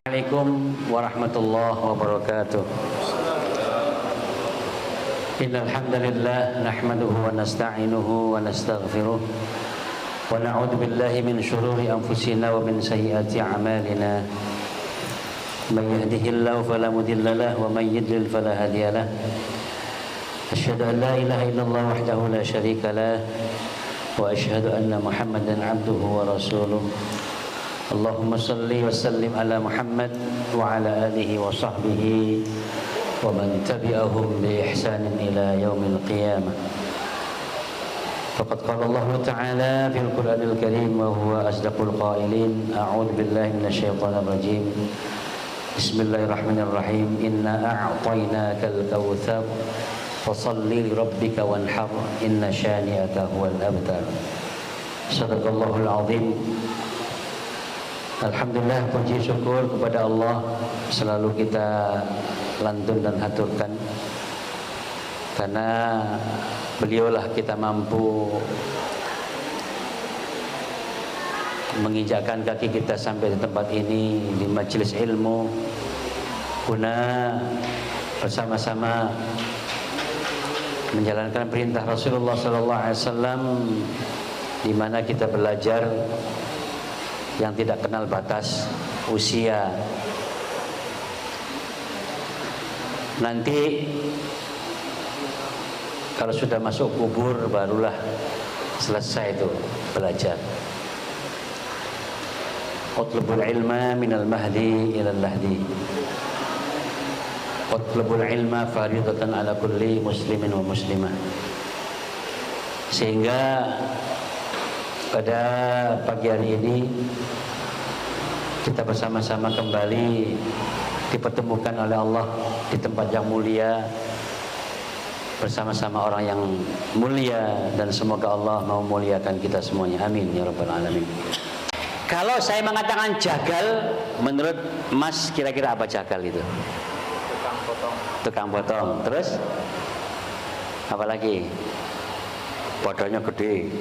Assalamualaikum warahmatullahi wabarakatuh. Innal hamdalillah nahmaduhu wa nasta'inuhu wa nastaghfiruh wa na'udzu billahi min shururi anfusina wa min sayyiati a'malina. May yahdihillahu fala mudilla lahu wa may yudlil fala hadiya lahu. Asyhadu an la ilaha illallah wahdahu la syarika lah wa asyhadu anna Muhammadan 'abduhu wa rasuluh. Allahumma salli wa sallim ala Muhammad wa ala alihi wa sahbihi wa man tabi'ahum bi ihsanin ila yaumil qiyamah. Faqad qala Allah Ta'ala fil Qur'anil Karim wa huwa asdaqul qailin. A'udzu billahi minasy syaithanir rajim. Bismillahirrahmanirrahim. Inna a'tainakal kautsar fashalli li rabbika wanhar inna syani'aka huwal abtar. Shadaqallahul azim. Alhamdulillah, puji syukur kepada Allah selalu kita lantun dan haturkan, karena beliaulah kita mampu menginjakkan kaki kita sampai di tempat ini, di majelis ilmu, guna bersama-sama menjalankan perintah Rasulullah SAW, di mana kita belajar yang tidak kenal batas usia. Nanti kalau sudah masuk kubur barulah selesai itu belajar. Utlubul ilma minal mahdi ilal lahdi. Utlubul ilma faridatan ala kulli muslimin wa muslimah. Sehingga pada pagi hari ini kita bersama-sama kembali dipertemukan oleh Allah di tempat yang mulia, bersama-sama orang yang mulia, dan semoga Allah mau muliakan kita semuanya. Amin ya rabbal alamin. Kalau saya mengatakan jagal, menurut Mas kira-kira apa jagal itu? Tukang potong. Tukang potong. Terus apa lagi? Badannya gede,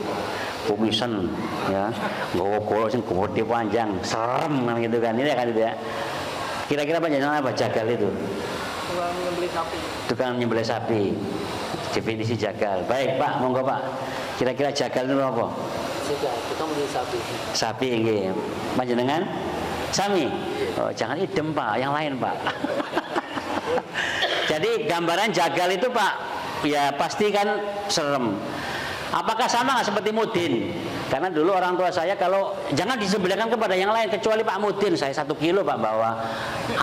kumisan, ya, nggawa golok sing gede panjang, serem kan gitu kan, ini kan gitu ya. Kira-kira panjangnya apa jagal itu? Tukang nyembelih sapi. Tukang nyembelih sapi. Definisi jagal. Baik Pak, monggo Pak. Kira-kira jagal itu apa? Jagal, tukang nyembelih sapi. Sapi nggih. Panjenengan? Sami. Oh, jangan idem Pak, yang lain Pak. Jadi gambaran jagal itu Pak, ya pasti kan serem. Apakah sama nggak seperti mudin? Karena dulu orang tua saya kalau jangan disembelihkan kepada yang lain kecuali Pak Mudin. Saya 1 kilo Pak bawa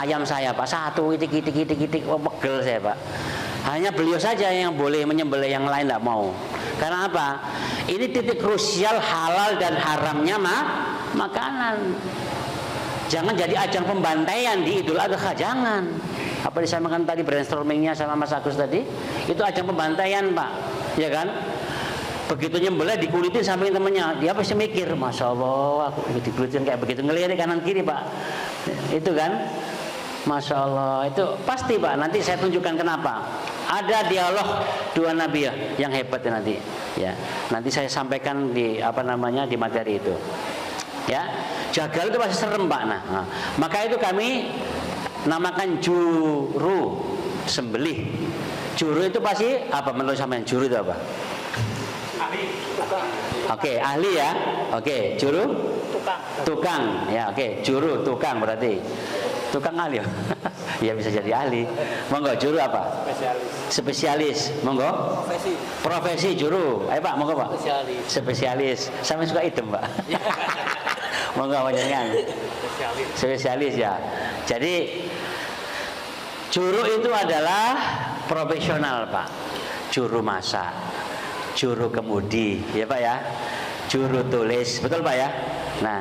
ayam saya Pak, satu itik pegel saya Pak. Hanya beliau saja yang boleh menyembelih, yang lain tidak mau. Karena apa? Ini titik krusial halal dan haramnya makanan. Jangan jadi ajang pembantaian di Idul Adha, jangan. Apa disamakan tadi brainstormingnya sama Mas Agus tadi? Itu ajang pembantaian Pak, ya kan? Begitu nyembelih dikulitin samping temennya, dia pasti mikir, Masya Allah, aku dikulitin kayak begitu, ngelirik kanan kiri Pak, itu kan, Masya Allah, itu pasti Pak. Nanti saya tunjukkan kenapa. Ada dialog dua nabi ya, yang hebat ya nanti, ya. Nanti saya sampaikan di di materi itu, ya. Jagal itu pasti serem Pak. Nah, maka itu kami namakan juru sembelih. Juru itu pasti apa menurut sampean? Juru itu apa? Oke, ahli ya. Oke, juru tukang ya. Oke, juru tukang berarti tukang ahli. Ya bisa jadi ahli. Monggo, juru apa? Spesialis. Monggo. Profesi juru. Ayo Pak, monggo Pak. Spesialis. Sampai suka hitam Pak. Monggo panjenengan. Spesialis ya. Jadi juru itu adalah profesional Pak. Juru masak, juru kemudi, ya Pak ya, juru tulis, betul Pak ya. Nah,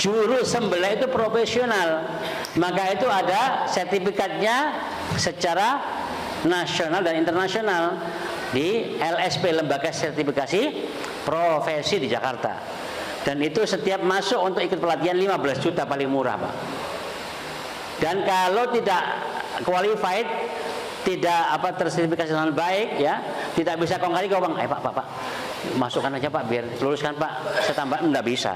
juru sembelih itu profesional, maka itu ada sertifikatnya secara nasional dan internasional di LSP, Lembaga Sertifikasi Profesi di Jakarta. Dan itu setiap masuk untuk ikut pelatihan 15 juta paling murah Pak. Dan kalau tidak qualified, tidak tersertifikasi dengan baik ya, tidak bisa kong kali Pak, Pak, masukkan aja Pak, biar luruskan Pak, saya tambah, enggak bisa.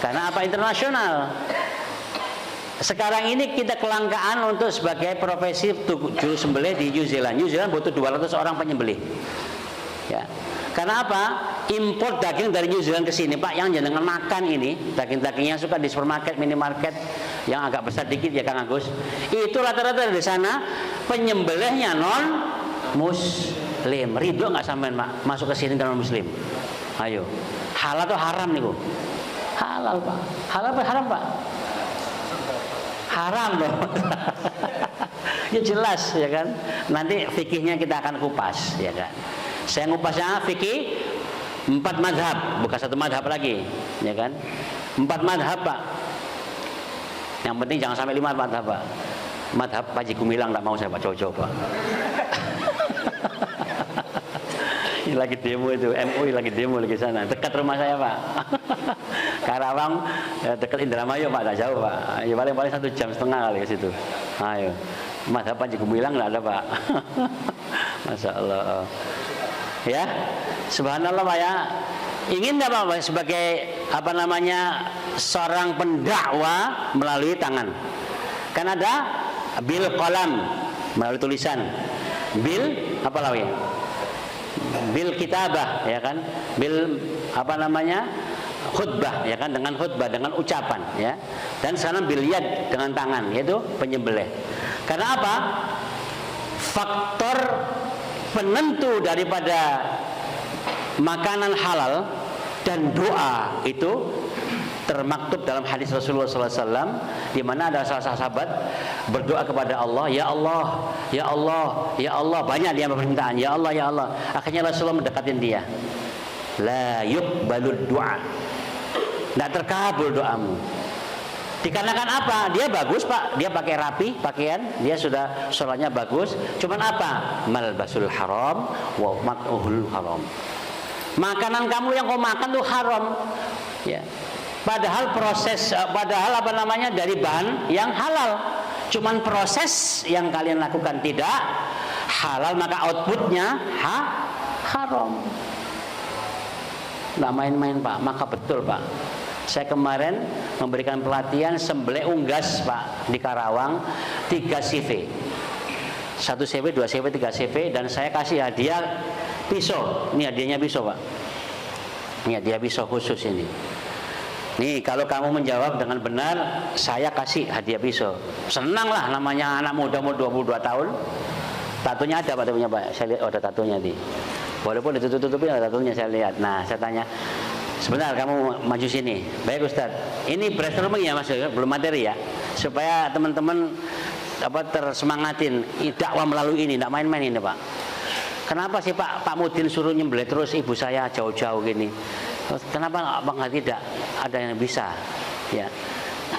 Karena apa? Internasional. Sekarang ini kita kelangkaan untuk sebagai profesi juru sembelih di New Zealand. New Zealand butuh 200 orang penyembelih. Ya. Karena apa? Import daging dari New Zealand ke sini, Pak, yang jenengan makan ini, daging-daging yang suka di supermarket, minimarket, yang agak besar dikit ya Kang Agus. Itu rata-rata dari sana penyembelihnya non muslim. Ridho nggak sampean, Pak, masuk ke sini non muslim? Ayo. Halal atau haram nih, Bu? Halal, Pak. Halal apa haram, Pak? Haram loh. Ya jelas ya kan. Nanti fikihnya kita akan kupas ya kan. Saya ngupasnya fikih 4 madhab, bukan 1 madhab lagi ya kan. 4 madhab, Pak. Yang penting jangan sampai 5 madhab, Pak. Madhab Panji Gumilang nggak mau saya, Pak, coba. Ini lagi demo itu, MUI lagi demo lagi sana, dekat rumah saya, Pak. Karawang dekat Indramayu, Pak, tak jauh, Pak. Ya paling 1,5 jam kali ke situ. Ayo, madhab Panji Gumilang nggak ada, Pak. Masya Allah. Ya, subhanallah, Pak ya. Ingin nggak, Pak, sebagai apa namanya seorang pendakwa melalui tangan? Kan ada bil qalam melalui tulisan, bil apa lagi? Bil kitabah ya kan, bil apa namanya khutbah ya kan, dengan khutbah, dengan ucapan ya, dan sekarang bil yad dengan tangan, yaitu penyembelih. Karena apa? Faktor penentu daripada makanan halal dan doa itu termaktub dalam hadis Rasulullah SAW, di mana ada salah satu sahabat berdoa kepada Allah, ya Allah, ya Allah, ya Allah, banyak dia permintaan, ya Allah, ya Allah. Akhirnya Rasulullah mendekatin dia, la yuqbalud du'a, tidak terkabul doamu. Dikarenakan apa? Dia bagus, Pak, dia pakai rapi pakaian, dia sudah sholatnya bagus, cuman apa? Malbasul haram wa mat'uhul haram. Makanan kamu yang kau makan tuh haram ya. Padahal padahal apa namanya dari bahan yang halal, cuman proses yang kalian lakukan tidak halal, maka outputnya haram. Nggak main-main, Pak. Maka betul, Pak. Saya kemarin memberikan pelatihan sembelih unggas, Pak, di Karawang, 3 CV, 1 CV, 2 CV, 3 CV, dan saya kasih hadiah pisau. Ini hadiahnya pisau, Pak. Ini hadiah pisau khusus ini. Nih, kalau kamu menjawab dengan benar, saya kasih hadiah pisau. Senang lah, namanya anak muda, umur 22 tahun. Tatunya ada, Pak, tatunya, Pak. Saya lihat, ada tatunya di. Walaupun ditutup-tutupin ada tatunya, saya lihat. Nah, saya tanya, sebentar kamu maju sini. Baik, Ustaz. Ini brainstorming ya, Mas, belum materi ya. Supaya teman-teman tersemangatin dakwah melalui ini, tidak main-main ini, Pak. Kenapa sih Pak Mudin suruh nyembelih terus ibu saya jauh-jauh gini? Kenapa nggak tidak ada yang bisa? Ya,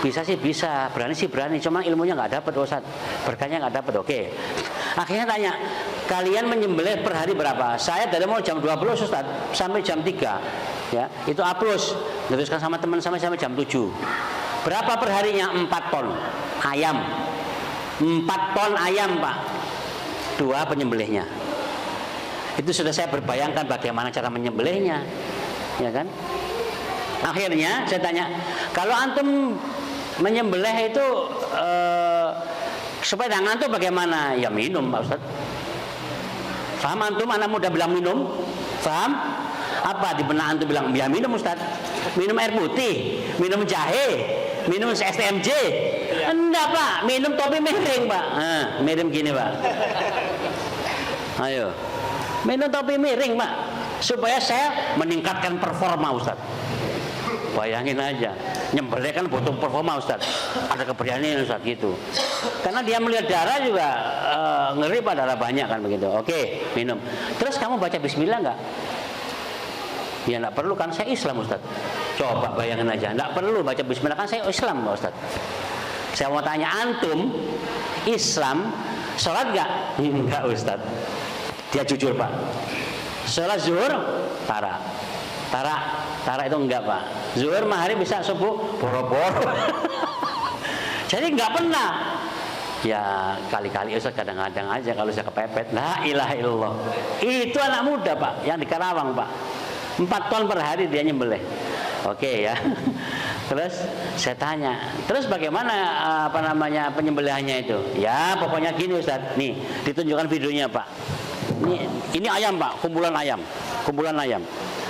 bisa sih bisa, berani sih berani, cuma ilmunya nggak dapat, Ustaz. Berkahnya nggak dapat. Oke. Akhirnya tanya, kalian menyembelih per hari berapa? Saya dari mau jam 12, Ustaz, sampai jam 3. Ya, itu A+. Teruskan sama teman sampai jam 7. Berapa per harinya? 4 ton ayam. 4 ton ayam, Pak. 2 penyembelihnya. Itu sudah saya berbayangkan bagaimana cara menyembelihnya, ya kan? Akhirnya saya tanya, kalau antum menyembelih itu supaya tangan antum bagaimana? Ya minum, Pak Ustaz. Faham antum? Anak muda bilang minum, faham? Apa di benak antum bilang ya minum, Ustaz? Minum air putih, minum jahe, minum STMJ? Enggak, Pak. Minum topi miring, Pak. Miring gini, Pak. Ayo. Minum topi miring, Pak, supaya saya meningkatkan performa, Ustaz. Bayangin aja, nyembelih kan butuh performa, Ustaz. Ada keberanian, Ustaz, gitu. Karena dia melihat darah juga ngeri, Pak, darah banyak kan begitu. Oke, minum. Terus kamu baca bismillah nggak? Ya nggak perlu, kan saya Islam, Ustaz. Coba bayangin aja, nggak perlu baca bismillah, kan saya Islam, Ustaz. Saya mau tanya, antum Islam sholat nggak? Enggak, Ustaz. Dia jujur, Pak. Sholat zuhur, Tara itu enggak, Pak. Zuhur mahari bisa subuh, boro-boro. Jadi enggak pernah. Ya kali-kali Ustaz, kadang-kadang aja kalau saya kepepet. La ilaha illallah. Itu anak muda, Pak, yang di Karawang, Pak. 4 ton per hari dia nyembelih. Oke ya. Terus saya tanya, terus bagaimana penyembelihannya itu? Ya pokoknya gini Ustaz, nih ditunjukkan videonya Pak. Ini ayam Pak, kumpulan ayam.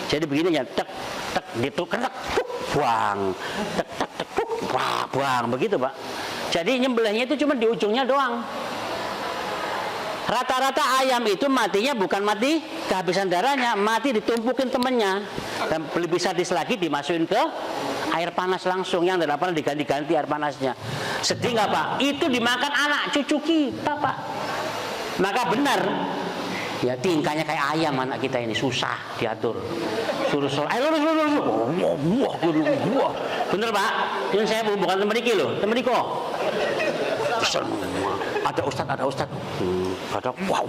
Jadi begini ya, tek tek ditukar, tuk buang, tek tek tek tuk buang, begitu Pak. Jadi nyembelihnya itu cuma di ujungnya doang. Rata-rata ayam itu matinya bukan mati kehabisan darahnya, mati ditumpukin temennya, dan lebih sadis lagi dimasukin ke air panas langsung, yang tidak pernah diganti-ganti air panasnya. Sedih nggak Pak? Itu dimakan anak cucu kita Pak. Maka benar, ya tingkahnya kayak ayam anak kita ini, susah diatur. Suruh ayo lurus. Wah. Bener Pak? Ini saya bukan teman Riki loh, teman Riko. Ada Ustad. Wah,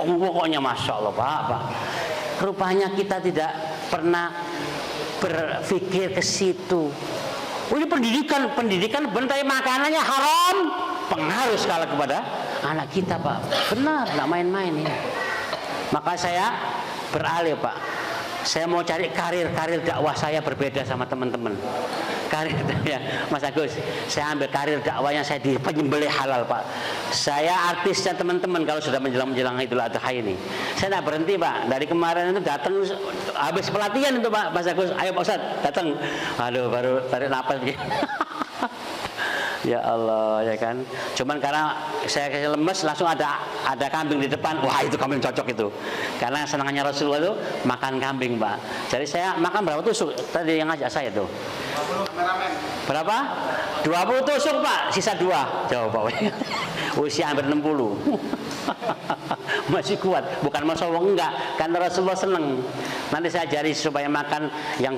pokoknya Masya Allah Pak. Rupanya kita tidak pernah berpikir ke situ. Oh, ini pendidikan benar, makanannya haram, pengaruh sekali kepada anak kita Pak. Benar, nggak main-main ini. Maka saya beralih Pak. Saya mau cari karir dakwah saya berbeda sama teman-teman. Karir ya, Mas Agus, saya ambil karir dakwah yang saya di penyembelih halal Pak. Saya artisnya teman-teman kalau sudah menjelang Idul Adha ini. Saya tidak berhenti Pak. Dari kemarin itu datang habis pelatihan itu Pak, Mas Agus, ayo Pak Ustadz datang. Aduh, baru tarik napas begini. Ya Allah, ya kan. Cuman karena saya lemes, langsung ada kambing di depan. Wah, itu kambing cocok itu. Karena senangannya Rasulullah itu makan kambing, Pak. Jadi saya makan berapa tusuk? Tadi yang ngajak saya tuh. 20 kameramen. Berapa? 20 tusuk, Pak. Sisa 2. Jauh, Pak. Usia hampir 60. Masih kuat. Bukan mau sombong, enggak. Karena Rasulullah seneng. Nanti saya ajari supaya makan yang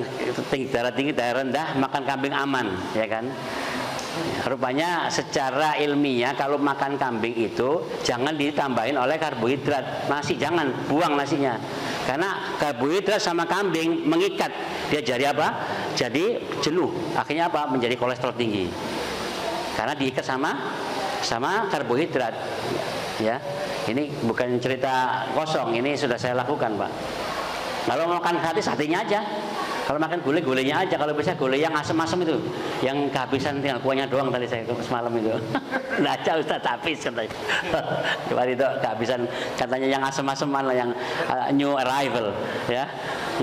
darah tinggi, darah rendah, makan kambing aman, ya kan? Rupanya secara ilmiah kalau makan kambing itu jangan ditambahin oleh karbohidrat. Nasi jangan, buang nasinya. Karena karbohidrat sama kambing mengikat. Dia jadi apa? Jadi jenuh. Akhirnya apa? Menjadi kolesterol tinggi. Karena diikat sama karbohidrat. Ya. Ini bukan cerita kosong, ini sudah saya lakukan, Pak. Kalau makan hatinya aja. Kalau makan gulai-gulainya aja, kalau bisa gulai yang asam-asam itu, yang kehabisan tinggal kuahnya doang tadi saya semalam itu. Baca Ustaz habis katanya. Kemarin itu kehabisan katanya yang asam-asam mana yang new arrival ya.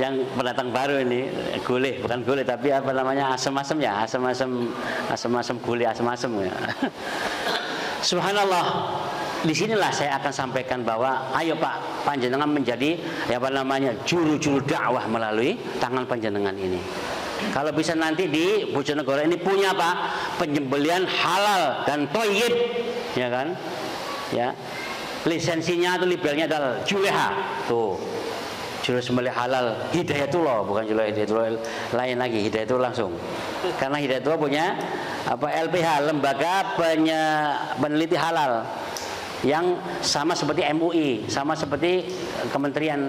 Yang pendatang baru ini gulai, bukan gulai tapi apa namanya asam-asam ya, asam-asam gulai asam-asam ya. Subhanallah. Disinilah saya akan sampaikan bahwa ayo Pak, panjenengan menjadi juru-juru dakwah melalui tangan panjenengan ini. Kalau bisa nanti di Bojonegoro ini punya Pak penyembelihan halal dan thayyib, ya kan? Ya. Lisensinya atau labelnya adalah Juleha. Tuh. Juru sembelih halal Hidayatullah, bukan Juleha Hidayatullah lain lagi, Hidayatullah langsung. Karena Hidayatullah punya LPH, lembaga peneliti halal. Yang sama seperti MUI, sama seperti Kementerian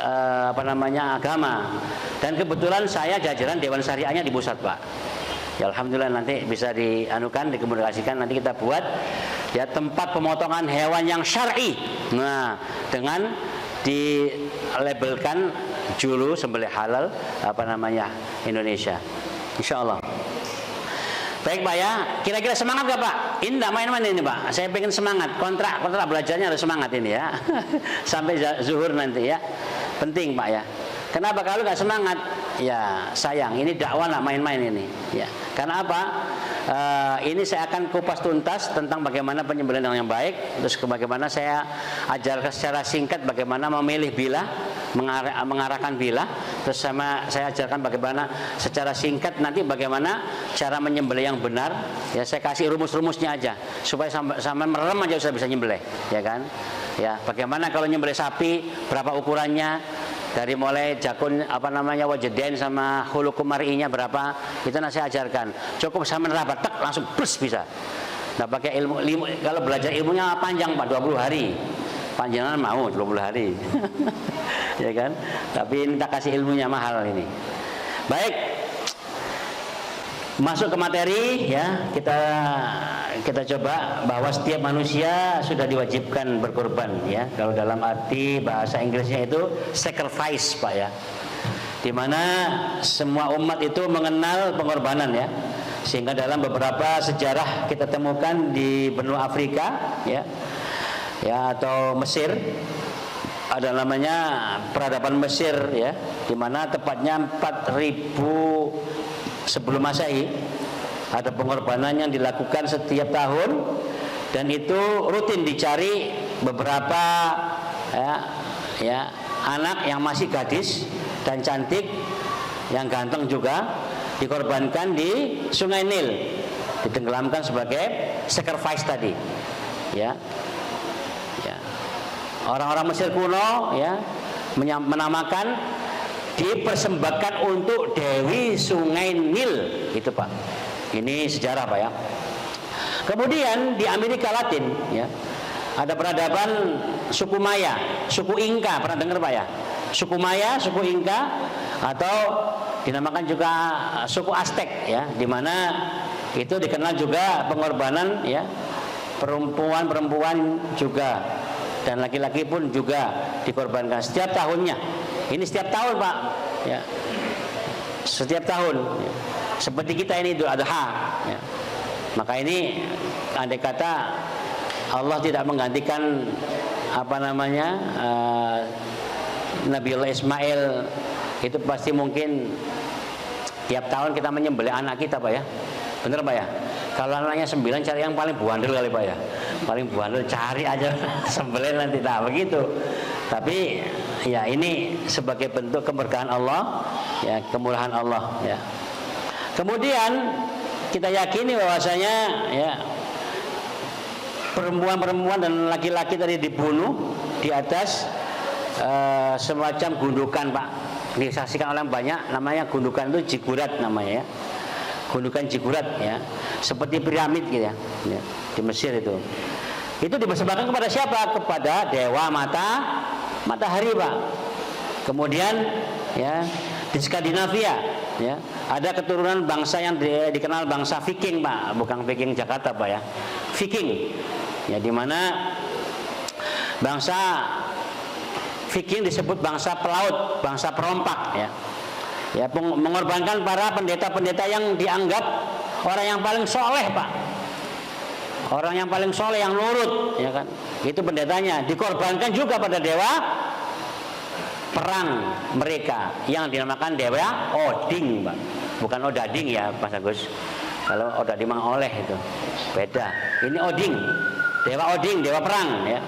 Agama. Dan kebetulan saya jajaran Dewan Syariahnya di pusat, Pak. Ya alhamdulillah nanti bisa dikomunikasikan nanti kita buat ya tempat pemotongan hewan yang syar'i. Nah, dengan dilabelkan juru sembelih halal Indonesia. Insyaallah. Baik Pak ya, kira-kira semangat gak Pak? Ini tidak main-main ini Pak. Saya pengen semangat, kontrak belajarnya harus semangat ini ya. Sampai zuhur nanti ya. Penting Pak ya. Kenapa kalau nggak semangat? Ya sayang. Ini dakwah nggak main-main ini. Ya. Karena apa? Ini saya akan kupas tuntas tentang bagaimana penyembelihan yang baik. Terus bagaimana saya ajarkan secara singkat bagaimana memilih bilah, mengarahkan bilah. Terus saya ajarkan bagaimana secara singkat nanti bagaimana cara menyembelih yang benar. Ya saya kasih rumus-rumusnya aja supaya sampai merem aja sudah bisa nyembelih, ya kan? Ya bagaimana kalau nyembelih sapi, berapa ukurannya? Dari mulai jakun wajeden sama hulu kumarinya berapa, itu nanti saya ajarkan. Cukup sama nerabat tak langsung plus bisa. Nah pakai ilmu, kalau belajar ilmunya panjang Pak, 20 hari. Panjangan mau 20 hari. Ya kan? Tapi ini tak kasih ilmunya mahal ini. Baik. Masuk ke materi ya, kita coba bahwa setiap manusia sudah diwajibkan berkorban ya. Kalau dalam arti bahasa Inggrisnya itu sacrifice Pak ya. di mana semua umat itu mengenal pengorbanan ya. Sehingga dalam beberapa sejarah kita temukan di benua Afrika ya, atau Mesir, ada namanya peradaban Mesir ya, di mana tepatnya 4000 sebelum Masehi ada pengorbanan yang dilakukan setiap tahun, dan itu rutin dicari beberapa anak yang masih gadis dan cantik, yang ganteng juga, dikorbankan di Sungai Nil, ditenggelamkan sebagai sacrifice tadi ya. Orang-orang Mesir kuno ya menamakan dipersembahkan untuk Dewi Sungai Nil, itu Pak. Ini sejarah Pak ya. Kemudian di Amerika Latin ya, ada peradaban suku Maya, suku Inka, pernah dengar Pak ya? Suku Maya, suku Inka, atau dinamakan juga suku Aztec ya, di mana itu dikenal juga pengorbanan ya, perempuan juga dan laki-laki pun juga dikorbankan setiap tahunnya. Ini setiap tahun Pak ya, setiap tahun ya. Seperti kita ini Idul Adha ya. Maka ini andai kata Allah tidak menggantikan Nabiullah Ismail, itu pasti mungkin tiap tahun kita menyembelih anak kita Pak ya. Bener Pak ya? Kalau anaknya 9 cari yang paling buandel kali Pak ya. Paling buandel cari aja sembelih nanti, tak begitu. Tapi ya ini sebagai bentuk keberkahan Allah ya, kemurahan Allah ya. Kemudian kita yakini bahwasanya ya, perempuan-perempuan dan laki-laki tadi dibunuh di atas semacam gundukan Pak. Disaksikan oleh banyak, namanya gundukan itu Jigurat namanya ya. Gundukan Jigurat ya, seperti piramid gitu ya, di Mesir itu. Itu dipersembahkan kepada siapa? Kepada dewa matahari Pak. Kemudian ya, di Skandinavia ya, ada keturunan bangsa yang dikenal bangsa Viking Pak, bukan Viking Jakarta Pak ya. Viking ya, di mana bangsa Viking disebut bangsa pelaut, bangsa perompak ya. Ya, mengorbankan para pendeta-pendeta yang dianggap orang yang paling soleh Pak. Orang yang paling soleh, yang nurut ya kan. Itu pendetanya dikorbankan juga pada dewa perang mereka yang dinamakan dewa Oding Pak. Bukan Odading ya Mas Agus. Kalau Odading memang oleh itu. Beda. Ini Oding. Dewa Oding, dewa perang ya.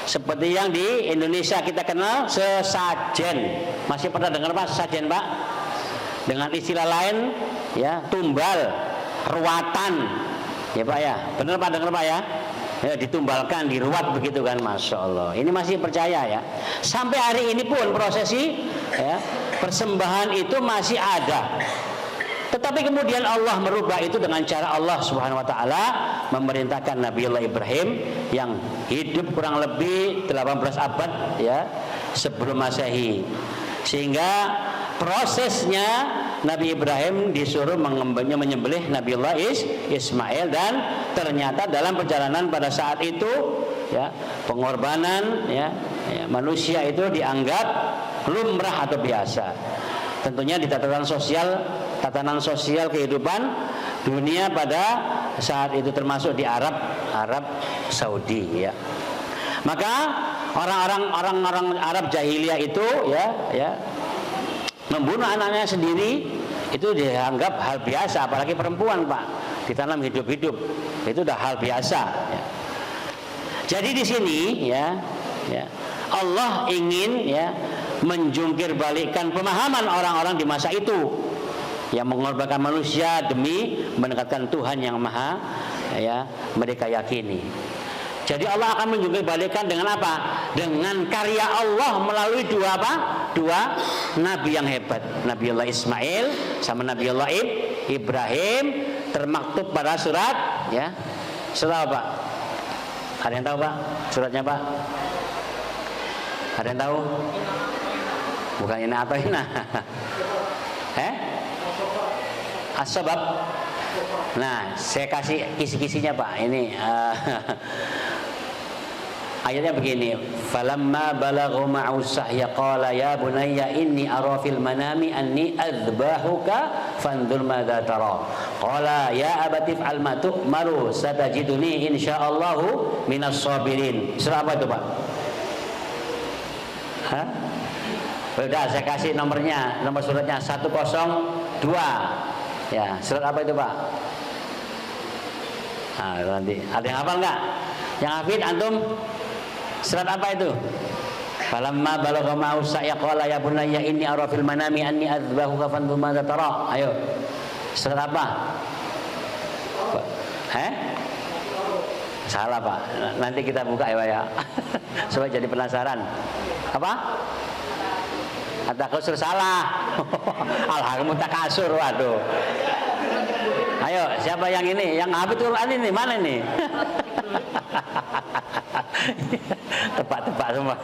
Seperti yang di Indonesia kita kenal sesajen. Masih pernah dengar Pak sesajen Pak? Dengan istilah lain ya, tumbal, ruatan ya Pak ya. Benar Pak, dengar Pak ya? Ya, ditumbalkan, diruat begitu kan, Masya Allah. Ini masih percaya ya. Sampai hari ini pun prosesi ya, persembahan itu masih ada. Tetapi kemudian Allah merubah itu dengan cara Allah Subhanahu wa taala memerintahkan Nabiullah Ibrahim yang hidup kurang lebih 18 abad ya sebelum Masehi. Sehingga prosesnya Nabi Ibrahim disuruh menyembelih Nabiullah Ismail, dan ternyata dalam perjalanan pada saat itu ya, pengorbanan ya, manusia itu dianggap lumrah atau biasa. Tentunya di tatanan sosial kehidupan dunia pada saat itu, termasuk di Arab Saudi ya. Maka orang-orang Arab jahiliyah itu ya membunuh anaknya sendiri itu dianggap hal biasa, apalagi perempuan Pak, ditanam hidup-hidup itu udah hal biasa ya. Jadi di sini ya Allah ingin ya menjungkir balikkan pemahaman orang-orang di masa itu yang mengorbankan manusia demi mendekatkan Tuhan yang maha ya mereka yakini. Jadi Allah akan menjungkir balikkan dengan apa? Dengan karya Allah melalui dua nabi yang hebat, Nabiullah Ismail sama Nabiullah Ibrahim, termaktub pada surat ya. Surat apa Pak? Ada yang tahu Pak? Suratnya Pak? Ada yang tahu? Bukan ini atau ini? As-Sabab. Nah, saya kasih kisi-kisinya Pak. Ini Ayatnya begini, falamma balagha ma'u sahya qala ya bunayya inni ara fil manami anni adzbahuka fanzur madza tara. Qala ya abati fa'al ma tu'maru satajiduni insyaallahu minas sabirin. Surah apa itu, Pak? Hah? Udah saya kasih nomornya, nomor suratnya 102. Ya, surat apa itu, Pak? Nah, nanti ada yang hafal enggak? Yang hafid antum? Surat apa itu? Falamma balagha ma'u sa'ya qala ya bunayya inni ara fil manami anni adzbahuka fanzur madza tara. Ayo. Surat apa? Salah, Pak. Nanti kita buka ya, Pak ya. Supaya jadi penasaran. Apa? At-Takasur salah. Al-Hakum Takasur, waduh. Ayo, siapa yang ini? Yang hafid Quran ini mana ini? Tepat-tepat semua.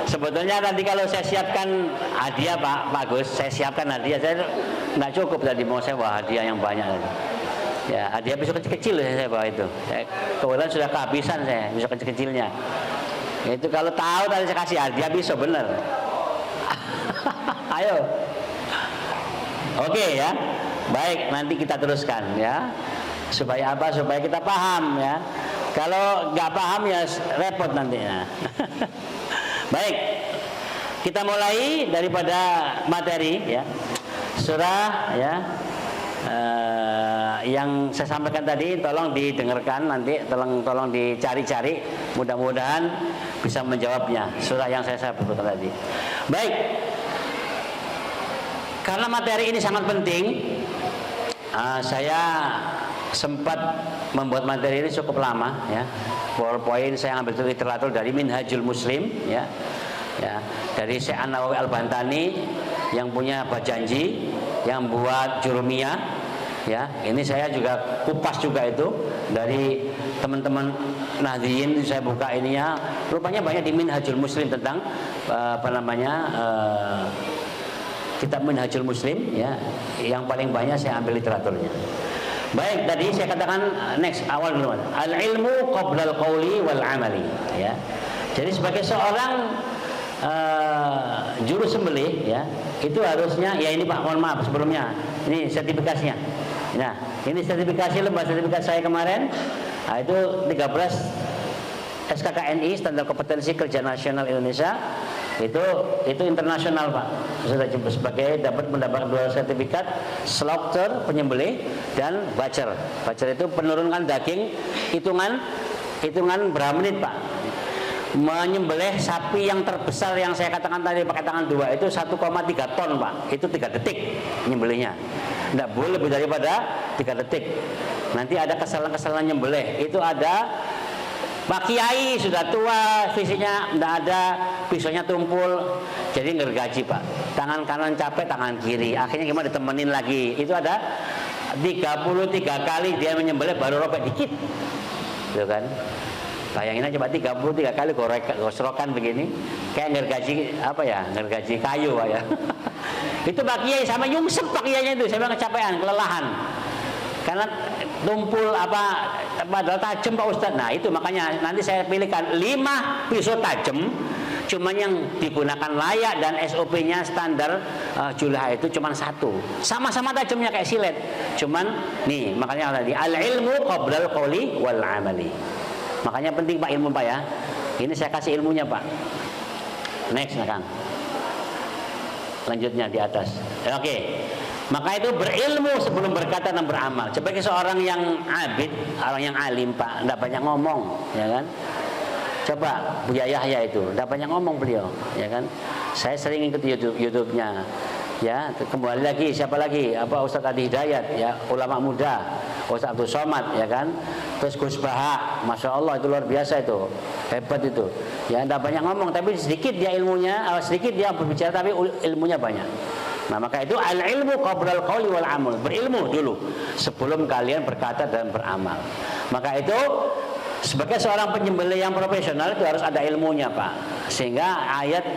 Sebetulnya nanti kalau saya siapkan hadiah, Pak Gus, saya siapkan hadiah. Saya nggak cukup tadi, mau saya bawa hadiah yang banyak tadi. Ya, hadiah besok kecil-kecil saya bawa itu. Kebetulan sudah kehabisan saya besok kecil-kecilnya. Itu kalau tahu tadi saya kasih hadiah besok bener. Ayo. Oke ya. Baik, nanti kita teruskan ya. Supaya apa? Supaya kita paham ya. Kalau nggak paham ya repot nantinya. Baik, kita mulai daripada materi ya. Surah ya. Yang saya sampaikan tadi tolong didengarkan nanti, tolong dicari-cari, mudah-mudahan bisa menjawabnya surah yang saya sebutkan tadi. Baik, karena materi ini sangat penting, saya sempat membuat materi ini cukup lama ya. PowerPoint saya ambil literatur dari Minhajul Muslim ya, dari Syekh An-Nawawi Al-Bantani yang punya Bajanji, yang buat Jurumiyah ya. Ini saya juga kupas juga itu dari teman-teman Nahdliyin, saya buka ininya. Rupanya banyak di Minhajul Muslim tentang kitab Minhajul Muslim ya. Yang paling banyak saya ambil literaturnya. Baik, tadi saya katakan awal dulu. Al-ilmu qabla al-qawli wal amali ya. Jadi sebagai seorang juru sembelih ya, itu harusnya ya ini Pak, mohon maaf sebelumnya. Ini sertifikasinya. Nah, ini sertifikasi lembar sertifikat saya kemarin. Nah, itu 13 SKKNI, standar kompetensi kerja nasional Indonesia. Itu internasional, Pak. Sudah sebagai mendapat 2 sertifikat, slaughter penyembelih dan butcher. Butcher itu penurunkan daging, hitungan berapa menit, Pak? Menyembelih sapi yang terbesar yang saya katakan tadi pakai tangan 2 itu 1,3 ton, Pak. Itu 3 detik menyembelihnya. Tidak boleh lebih daripada 3 detik. Nanti ada kesalahan-kesalahan nyembelih. Itu ada Pak Kiai sudah tua, fisiknya tidak ada, pisaunya tumpul, jadi ngergaji, Pak. Tangan kanan capek, tangan kiri. Akhirnya gimana, ditemenin lagi. Itu ada 33 kali dia menyembelih baru robek dikit. Gitu kan? Bayangin aja, Pak, 33 kali gosrokan begini, kayak ngergaji ngergaji kayu, Pak ya. Itu Pak Kiai sama nyungsep Pak Kiainya itu, saya bilang kecapean, kelelahan. Karena tumpul padahal tajam, Pak Ustadz. Nah itu makanya nanti saya pilihkan 5 pisau tajam, cuman yang digunakan layak dan SOP-nya standar Julha itu cuman 1. Sama-sama tajamnya kayak silet. Cuman nih makanya tadi al-ilmu qablal qawli wal amali. Makanya penting, Pak, ilmu, Pak ya. Ini saya kasih ilmunya, Pak. Next, Kang. Lanjutnya di atas. Oke. Maka itu berilmu sebelum berkata dan beramal. Sebagai seorang yang abid, orang yang alim, Pak, tidak banyak ngomong, ya kan? Coba Buya Yahya itu, tidak banyak ngomong beliau, ya kan? Saya sering ikut YouTube-nya, ya. Kembali lagi, siapa lagi? Ustadz Adi Hidayat, ya, ulama muda, Ustadz Abdul Somad, ya kan? Terus Gus Baha, Masya Allah itu luar biasa itu, hebat itu. Ya, tidak banyak ngomong, tapi sedikit dia ilmunya, sedikit dia berbicara, tapi ilmunya banyak. Nah, maka itu al-ilmu qablal qawli wal amal. Berilmu dulu sebelum kalian berkata dan beramal. Maka itu sebagai seorang penyembelih yang profesional itu harus ada ilmunya, Pak. Sehingga ayat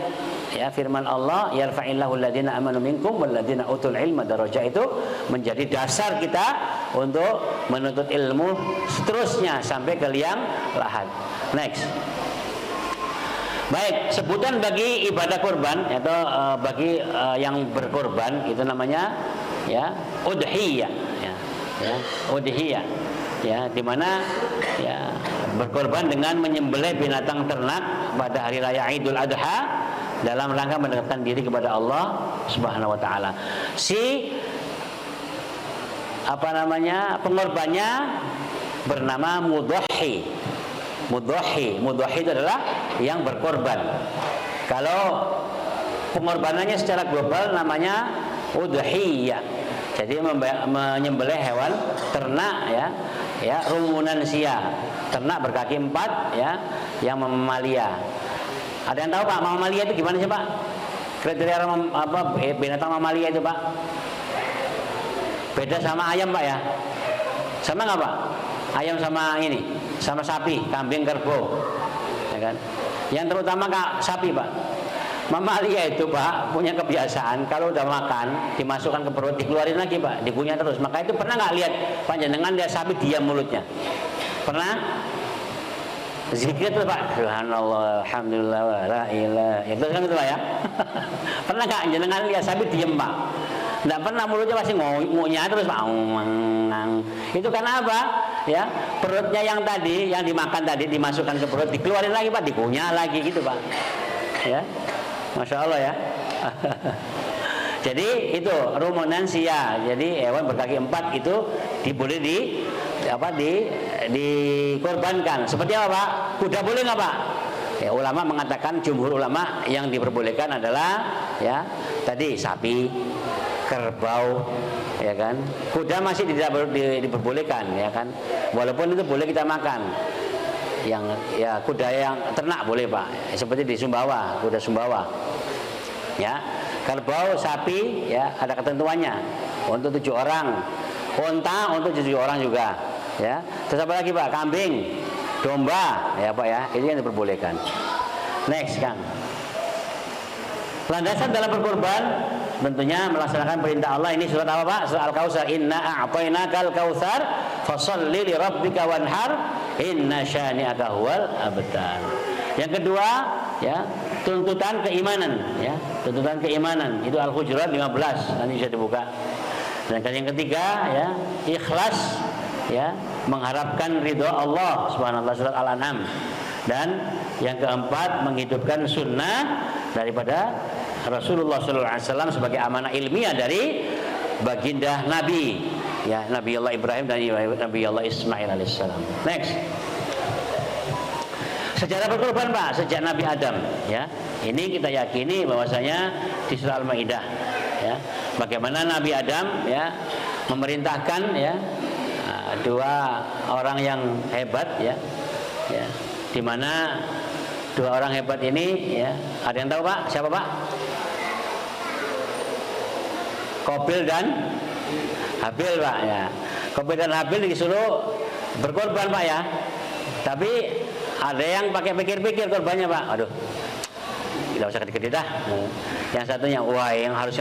ya firman Allah, yarfa'illahu alladziina amanu minkum walladziina utul ilma darajat, itu menjadi dasar kita untuk menuntut ilmu seterusnya sampai ke liang lahat. Next. Baik, sebutan bagi ibadah kurban atau bagi yang berkorban itu namanya ya udhiyah ya udhiyah ya, di mana ya berkorban dengan menyembelih binatang ternak pada hari raya Idul Adha dalam rangka mendekatkan diri kepada Allah Subhanahu wa taala. Pengorbannya bernama mudhhi. Mudhhi itu adalah yang berkorban. Kalau pengorbanannya secara global namanya udhiyah. Jadi menyembelih hewan ternak ya rumunansia, ternak berkaki 4 ya yang mamalia. Ada yang tahu Pak mamalia itu gimana sih Pak? Kriteria binatang mamalia itu Pak? Beda sama ayam Pak ya? Sama nggak Pak? Ayam sama ini, sama sapi, kambing, kerbau, ya kan? Yang terutama sapi Pak. Mamalia itu Pak punya kebiasaan kalau udah makan dimasukkan ke perut dikeluarin lagi Pak, dikunyah terus. Maka itu pernah nggak lihat panjenengan dia sapi diam mulutnya? Pernah? Zikir tuh Pak, subhanallah, alhamdulillah, la ilaha. Itu kan itu Pak ya. Pernah nggak jenengan lihat sapi diam Pak? Nggak pernah, mulutnya masih ngunyah terus Pak. Itu karena apa? Ya, perutnya yang tadi, yang dimakan tadi dimasukkan ke perut, dikeluarin lagi Pak, dikunyah lagi gitu Pak. Ya, masya Allah ya. Jadi itu rumunansia. Jadi hewan berkaki 4 itu boleh dikorbankan. Seperti apa Pak? Kuda boleh nggak Pak? Ya, ulama mengatakan, jumhur ulama yang diperbolehkan adalah ya tadi sapi, kerbau, ya kan. Kuda masih tidak diperbolehkan, ya kan. Walaupun itu boleh kita makan. Yang ya kuda yang ternak boleh Pak. Seperti di Sumbawa, kuda Sumbawa. Ya, kerbau, sapi, ya ada ketentuannya. Untuk 7 orang, unta untuk 7 orang juga. Ya. Terus apa lagi Pak? Kambing, domba, ya Pak ya. Ini yang diperbolehkan. Next Kang. Landasan dalam berkorban tentunya melaksanakan perintah Allah. Ini surat apa Pak? Surat Al-Kautsar. Inna a'tainakal kautsar fasholli li rabbika wanhar inna syani'aka huwal abtar. Yang kedua, ya, tuntutan keimanan, ya. Tuntutan keimanan itu Al-Hujurat 15. Nanti bisa dibuka. Dan yang ketiga, ya, ikhlas, ya, mengharapkan ridho Allah Subhanahu wa taala, surat Al-An'am. Dan yang keempat, menghidupkan sunnah daripada Rasulullah SAW sebagai amanah ilmiah dari baginda Nabi, ya, Nabi Allah Ibrahim dan Nabi Allah Ismail alaihissalam. Next, sejarah berkorban Pak sejak Nabi Adam, ya. Ini kita yakini bahwasanya di surah Al-Maidah, ya, bagaimana Nabi Adam, ya, memerintahkan, ya, 2 orang yang hebat, ya, ya, di mana 2 orang hebat ini, ya, ada yang tahu Pak? Siapa Pak? Qabil dan Habil Pak, ya. Qabil dan Habil disuruh berkorban Pak, ya. Tapi ada yang pakai pikir-pikir korbannya Pak. Aduh, tidak usah gede-gede dah. Yang satunya, wah, yang harus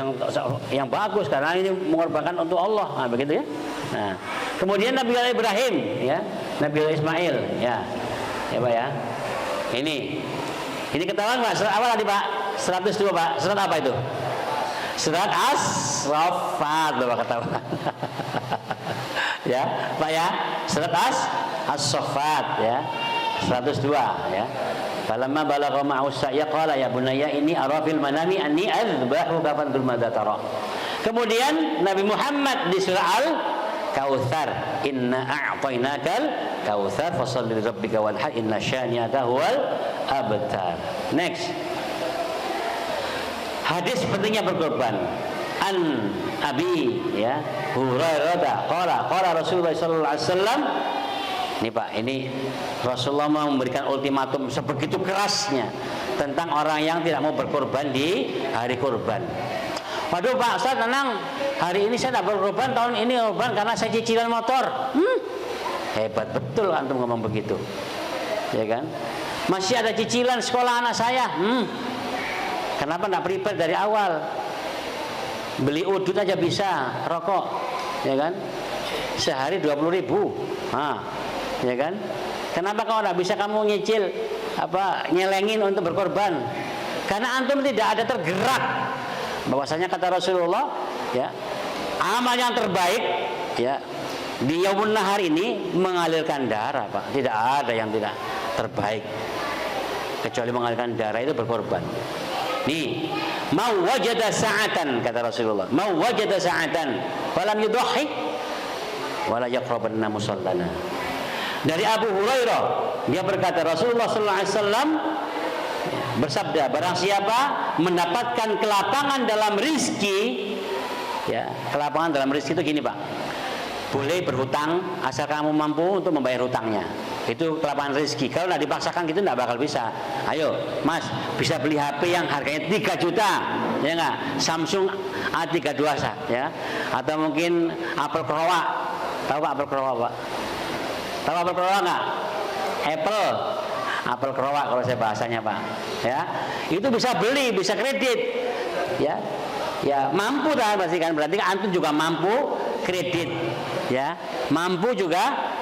yang bagus karena ini mengorbankan untuk Allah. Nah, begitu ya. Nah, kemudian Nabi Allah Ibrahim, ya, Nabi Allah Ismail, ya, ya Pak ya. Ini ketahuan Pak. Surat awal tadi Pak, 102 Pak. Surat apa itu? Surat As-Saffat, Bapak ketahuan. Ya, Pak ya. Surat As-Saffat, ya. 102, ya. Falamma balagha ma'u sa'ya qala ya bunayya inni ara fil manami anni azbahuka fanzur madza tara. Kemudian Nabi Muhammad di surah Al-Kautsar, inna a'tainakal kautsar fasholli li rabbika wanhar inna syani'aka huwal abtar. Next. Hadis pentingnya berkorban. An Abi, ya, Hurairah qala Rasulullah sallallahu alaihi wasallam. Ini Pak, ini Rasulullah memberikan ultimatum sebegitu kerasnya tentang orang yang tidak mau berkorban di hari kurban. Waduh Pak, Ustaz tenang, hari ini saya tidak berkorban, tahun ini korban karena saya cicilan motor. Hebat betul antum ngomong begitu, ya kan? Masih ada cicilan sekolah anak saya. Kenapa tidak prepare dari awal? Beli udut aja bisa, rokok, ya kan? Sehari 20.000. Ya kan? Kenapa kau tidak bisa kamu nyicil nyelengin untuk berkorban. Karena antum tidak ada tergerak. Bahwasanya kata Rasulullah, ya, amal yang terbaik, ya, di yaumun nahar ini mengalirkan darah, Pak. Tidak ada yang tidak terbaik kecuali mengalirkan darah, itu berkorban. Nih, mau wajada sa'atan, kata Rasulullah, mau wajada sa'atan falam yudhi wala yaqrabanna musallana. Dari Abu Hurairah, dia berkata, Rasulullah sallallahu alaihi wasallam bersabda, barang siapa mendapatkan kelapangan dalam rizki, ya, kelapangan dalam rizki itu gini, Pak, boleh berhutang asal kamu mampu untuk membayar hutangnya. Itu kelapangan rezeki. Kalau nggak dipaksakan gitu nggak bakal bisa. Ayo, Mas, bisa beli HP yang harganya 3 juta, ya nggak? Samsung A32, ya, atau mungkin Apple Crowa. Tahu Pak Apple Crowa, Pak? Tahu Apple Crowa nggak? Apple Crowa kalau saya bahasanya, Pak. Ya, itu bisa beli, bisa kredit, ya. Ya, mampu dah pasti kan, berarti antum juga mampu kredit, ya, mampu juga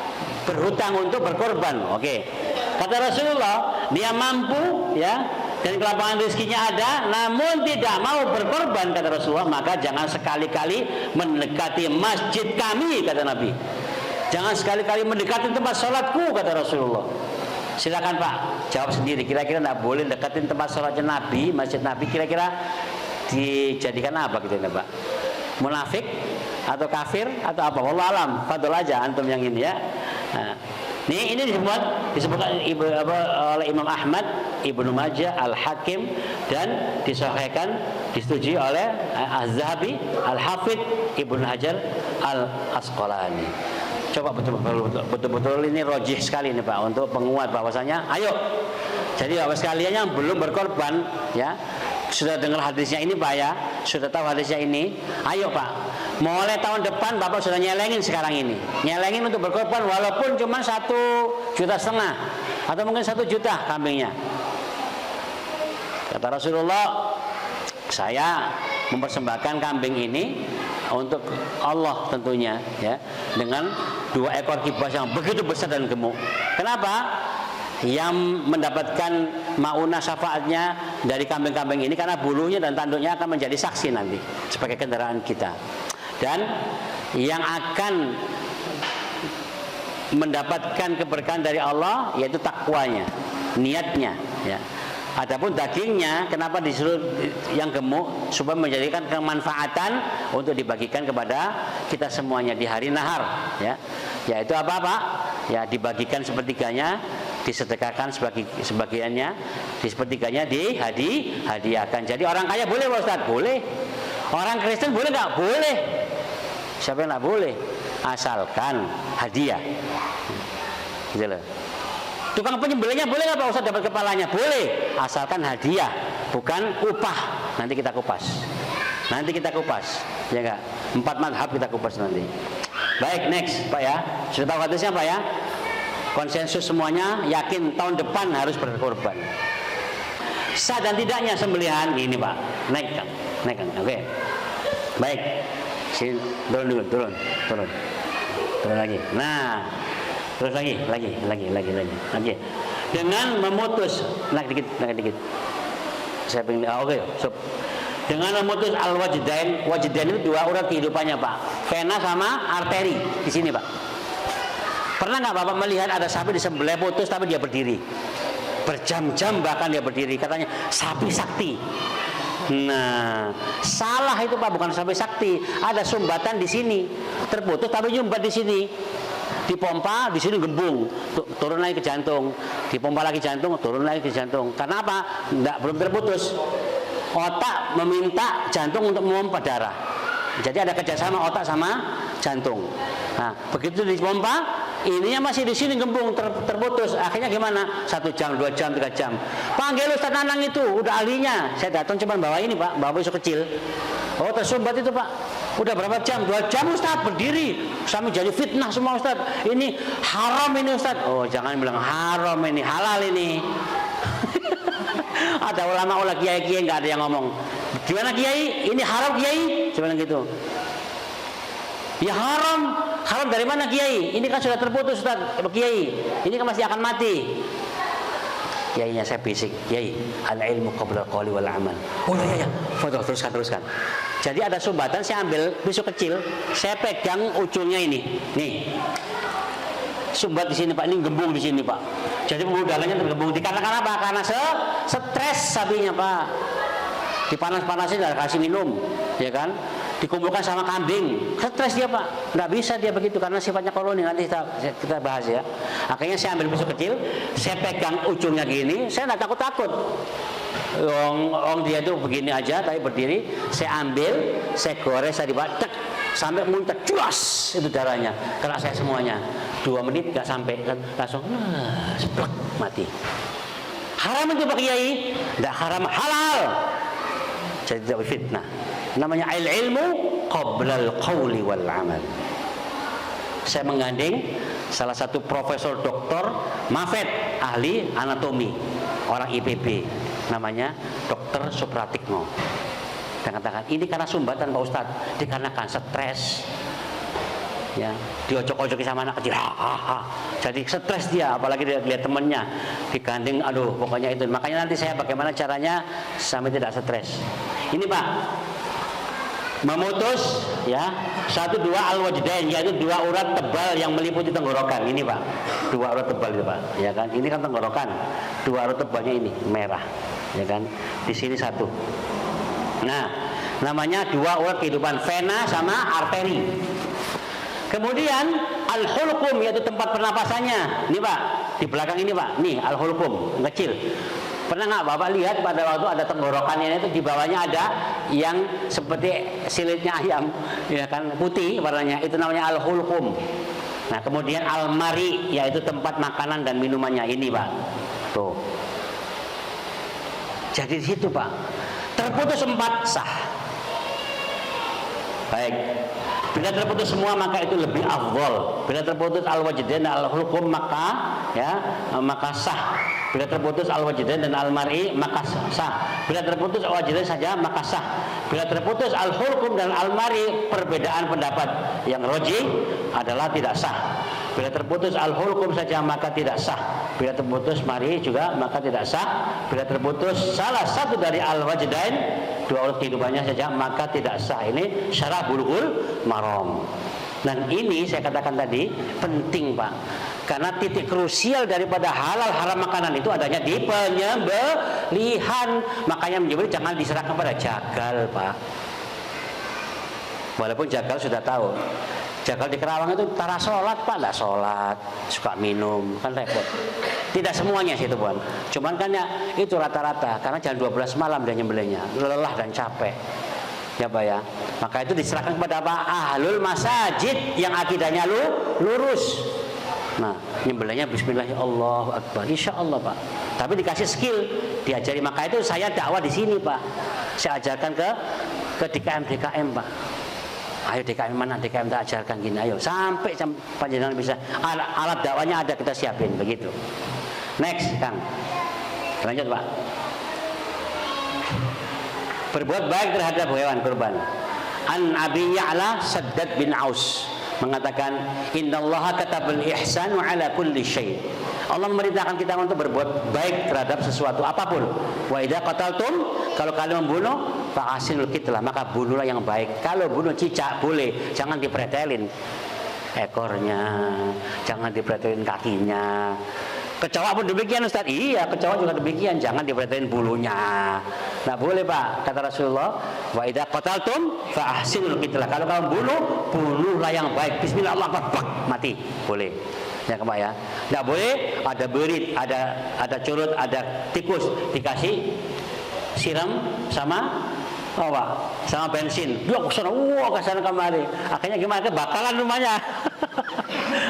berhutang untuk berkorban. Oke. Kata Rasulullah, dia mampu, ya, dan kelapangan rezekinya ada, namun tidak mau berkorban, kata Rasulullah, maka jangan sekali-kali mendekati masjid kami, kata Nabi. Jangan sekali-kali mendekati tempat sholatku, kata Rasulullah. Silakan Pak, jawab sendiri. Kira-kira tidak boleh dekatin tempat sholatnya Nabi, masjid Nabi, kira-kira dijadikan apa gitu ya Pak? Munafik atau kafir atau apa? Wallahu alam. Fadol aja antum yang ini ya. Nah, ini disebutkan oleh Imam Ahmad, Ibnu Majah, Al-Hakim, dan disahihkan, disetujui oleh Az-Zahabi, Al-Hafidh, Ibnu Hajar Al-Asqalani. Coba betul-betul ini rojih sekali nih Pak, untuk penguat bahwasanya ayo. Jadi Bapak sekalian yang belum berkorban, ya, sudah dengar hadisnya ini Pak ya, sudah tahu hadisnya ini, ayo Pak, mulai tahun depan Bapak sudah nyelengin sekarang ini, nyelengin untuk berkorban walaupun cuma 1,5 juta atau mungkin 1 juta kambingnya. Kata Rasulullah, saya mempersembahkan kambing ini untuk Allah tentunya, ya, dengan 2 ekor kibas yang begitu besar dan gemuk. Kenapa? Yang mendapatkan maunah syafaatnya dari kambing-kambing ini karena bulunya dan tanduknya akan menjadi saksi nanti sebagai kendaraan kita, dan yang akan mendapatkan keberkahan dari Allah yaitu takwanya, niatnya, ya. Adapun dagingnya kenapa disuruh yang gemuk? Supaya menjadikan kemanfaatan untuk dibagikan kepada kita semuanya di hari nahar, ya. Yaitu apa Pak? Ya, dibagikan sepertiganya, disedekahkan sebagiannya, di sepertiganya dihadiahkan. Jadi orang kaya boleh Pak Ustaz? Boleh. Orang Kristen boleh nggak? Boleh. Siapa yang nggak boleh? Asalkan hadiah. Gitu loh. Tukang penyembelihnya boleh nggak Pak Ustaz dapat kepalanya? Boleh, asalkan hadiah, bukan upah. Nanti kita kupas, ya nggak? 4 madhab kita kupas nanti. Baik, next Pak ya. Sudah tahu hadisnya Pak ya? Konsensus semuanya, yakin tahun depan harus berkorban. Sah dan tidaknya sembelihan ini Pak. Naik kan? Oke. Baik. Sini, turun lagi. Nah. Terus lagi. Dengan memutus, naik dikit. Saya pengen, oke. Dengan memutus al-wajdain, wajdain itu 2 urat kehidupannya Pak. Vena sama arteri di sini Pak. Pernah nggak Bapak melihat ada sapi disembelih putus tapi dia berdiri? Berjam-jam bahkan dia berdiri. Katanya sapi sakti. Nah, salah itu Pak, bukan sapi sakti. Ada sumbatan di sini, terputus tapi nyumbat di sini. Dipompa di sini gembung, turun lagi ke jantung, dipompa lagi jantung, turun lagi ke jantung. Karena apa? Belum terputus. Otak meminta jantung untuk memompa darah. Jadi ada kerjasama otak sama jantung. Nah, begitu dipompa, ininya masih di sini gembung, terputus. Akhirnya gimana? 1 jam, 2 jam, 3 jam. Panggil Ustaz Nanang itu, udah ahlinya. Saya datang cuma bawa ini Pak, bawa pisau kecil. Oh, tersumbat itu Pak. Udah berapa jam? 2 jam Ustaz berdiri. Sampai jadi fitnah semua Ustaz. Ini haram ini Ustaz. Oh, jangan bilang haram ini, halal ini. Ada ulama kiai-kiai nggak ada yang ngomong. Gimana Kiai? Ini haram Kiai? Cuma gitu. Ya haram. Haram dari mana Kiai? Ini kan sudah terputus Ustaz Kiai. Ini kan masih akan mati. Yainya saya bisik, yai, al-ilmu qabla al-qawli wal amal. Oh ya, foto teruskan. Jadi ada sumbatan, saya ambil pisau kecil, saya pegang ujungnya ini, nih. Sumbat di sini Pak, ini gembung di sini Pak. Jadi pembuluh darahnya tergembung. Dikarenakan apa? Karena stres sapinya Pak. Dipanas-panasin, nggak kasih minum, ya kan? Dikumpulkan sama kambing, stres dia Pak. Nggak bisa dia begitu karena sifatnya koloni. Nanti kita bahas ya. Akhirnya saya ambil pisau kecil, saya pegang ujungnya gini, saya nggak takut-takut. Dia tuh begini aja, tapi berdiri. Saya ambil, saya gores, saya dibatek sampai muncul, cuas itu darahnya, kena saya semuanya. 2 menit nggak sampai, langsung seplek mati. Haram itu Pak Kiai? Nggak haram, halal. Jadi tidak fitnah. Namanya ilmu qabla al-qawli wal amal. Saya menggandeng salah satu profesor doktor Mafed, ahli anatomi, orang IPB, namanya Dr. Supratikno. Dan katakan ini karena sumbatan Pak Ustadz, dikarenakan stres, ya, diocok-ocoki sama anak kecil, jadi stres dia, apalagi dia lihat temannya digandeng, aduh pokoknya itu. Makanya nanti saya bagaimana caranya sampai tidak stres. Ini Pak, memutus ya 1, 2 al-wajdain, yaitu 2 urat tebal yang meliputi tenggorokan. Ini Pak, 2 urat tebal itu Pak, ya kan? Ini kan tenggorokan, 2 urat tebalnya ini merah, ya kan? Di sini 1. Nah, namanya 2 urat kehidupan, vena sama arteri. Kemudian al-hulqum, yaitu tempat pernapasannya. Ini Pak, di belakang ini Pak, nih al-hulqum kecil. Pernah nggak Bapak lihat pada waktu ada tenggorokannya itu di bawahnya ada yang seperti silitnya ayam, ya kan, putih warnanya, itu namanya al-hulqum. Nah, kemudian al-mari, yaitu tempat makanan dan minumannya ini Pak. Tuh. Jadi di situ Pak, terputus 4 sah. Baik. Bila terputus semua maka itu lebih afdol. Bila terputus al-wajdain dan al-hulqum maka sah. Bila terputus al-wajdain dan al-mar'i maka sah. Bila terputus al-wajdain saja maka sah. Bila terputus al-hulqum dan al-mar'i, perbedaan pendapat yang rajih adalah tidak sah. Bila terputus al-hulqum saja maka tidak sah. Bila terputus mar'i juga maka tidak sah. Bila terputus salah satu dari al-wajdain, 2 urat kehidupannya saja maka tidak sah. Ini syarah Bulughul Maram. Dan ini saya katakan tadi penting Pak, karena titik krusial daripada halal haram makanan itu adanya di penyembelihan. Makanya menyembelih jangan diserahkan pada jagal Pak. Walaupun jagal sudah tahu, jagal di Kerawang itu tara sholat Pak, tidak sholat, suka minum, kan repot. Tidak semuanya sih itu Puan, cuman kan ya itu rata-rata, karena jam 12 malam dia nyembelihnya, lelah dan capek, ya Pak ya. Maka itu diserahkan kepada apa? Ahlul masajid yang akidahnya lurus. Nah, nyembelihnya Bismillahirrahmanirrahim, Allahu Akbar, Insya Allah Pak. Tapi dikasih skill, diajari. Maka itu saya dakwah di sini Pak, saya ajarkan ke DKM Pak. Ayo DKM mana? DKM tak ajarkan gini, ayo sampai panjenengan bisa. Alat dakwanya ada, kita siapin begitu. Next, Kang. Lanjut Pak. Berbuat baik terhadap hewan kurban. An Abi Ya'la Saddad bin Aus mengatakan, innallaha katabal ihsanu ala kulli syai'. Allah memerintahkan kita untuk berbuat baik terhadap sesuatu apapun. Wa idza qataltum, kalau kalian membunuh, fa'asinul qitlah, maka bunuhlah yang baik. Kalau bunuh cicak boleh, jangan dipretelin ekornya, jangan dipretelin kakinya. Kecoa pun demikian Ustaz. Iya, kecoa juga demikian, jangan dipretelin bulunya. Nah, boleh Pak, kata Rasulullah, wa idza qataltum fa ahsinul qitlah. Kalau kamu bunuhlah yang baik. Bismillah, Allah Akbar, mati. Boleh. Ya Pak ya. Enggak boleh ada berit, ada curut, ada tikus dikasih siram sama sama bensin. Dua ke sana kemari. Akhirnya gimana? Kebakaran rumahnya.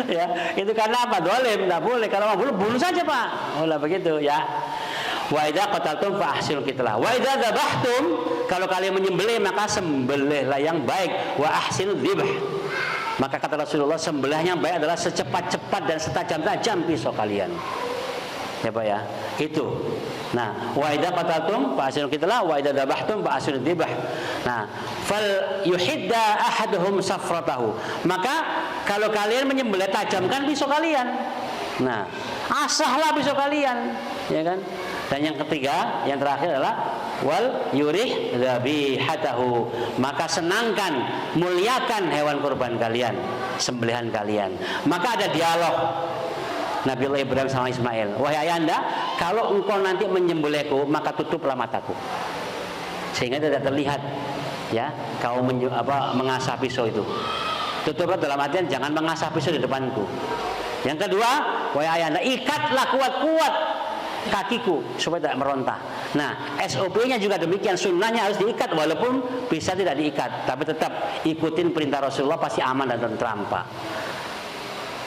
Ya, itu karena apa? Dolim, tidak boleh. Kalau mau bunuh saja Pak. Olah begitu ya. Wa idza qataltum fa ahsinul qitlah. Wa idza dzabhtum, kalau kalian menyembelih maka sembelihlah yang baik. Wa ahsinul dzibh. Maka kata Rasulullah, sembelih yang baik adalah secepat-cepat dan setajam-tajam pisau kalian. Ya Pak ya. Itu. Nah, wa idza qataltum fa ahsinul qitlah wa idza dzabhtum fa ahsinul dzibh. Nah, fal yuhidda ahaduhum safratahu. Maka kalau kalian menyembelih, tajamkan pisau kalian. Nah, Asahlah pisau kalian, ya kan? Dan yang ketiga, yang terakhir adalah wal yurih dzabihatahu, maka senangkan, muliakan hewan kurban kalian, sembelihan kalian. Maka ada dialog Nabiullah Ibrahim sama Ismail. Wahai ayahanda, kalau engkau nanti menyembelihku, maka tutuplah mataku sehingga tidak terlihat, ya, kau mengasah pisau itu. Tutuplah dalam artian jangan mengasah pisau di depanku. Yang kedua, wahai ayahanda, ikatlah kuat-kuat kakiku supaya tidak merontah. Nah, SOP-nya juga demikian, sunnahnya harus diikat walaupun bisa tidak diikat, tapi tetap ikutin perintah Rasulullah, pasti aman dan tentram, Pak.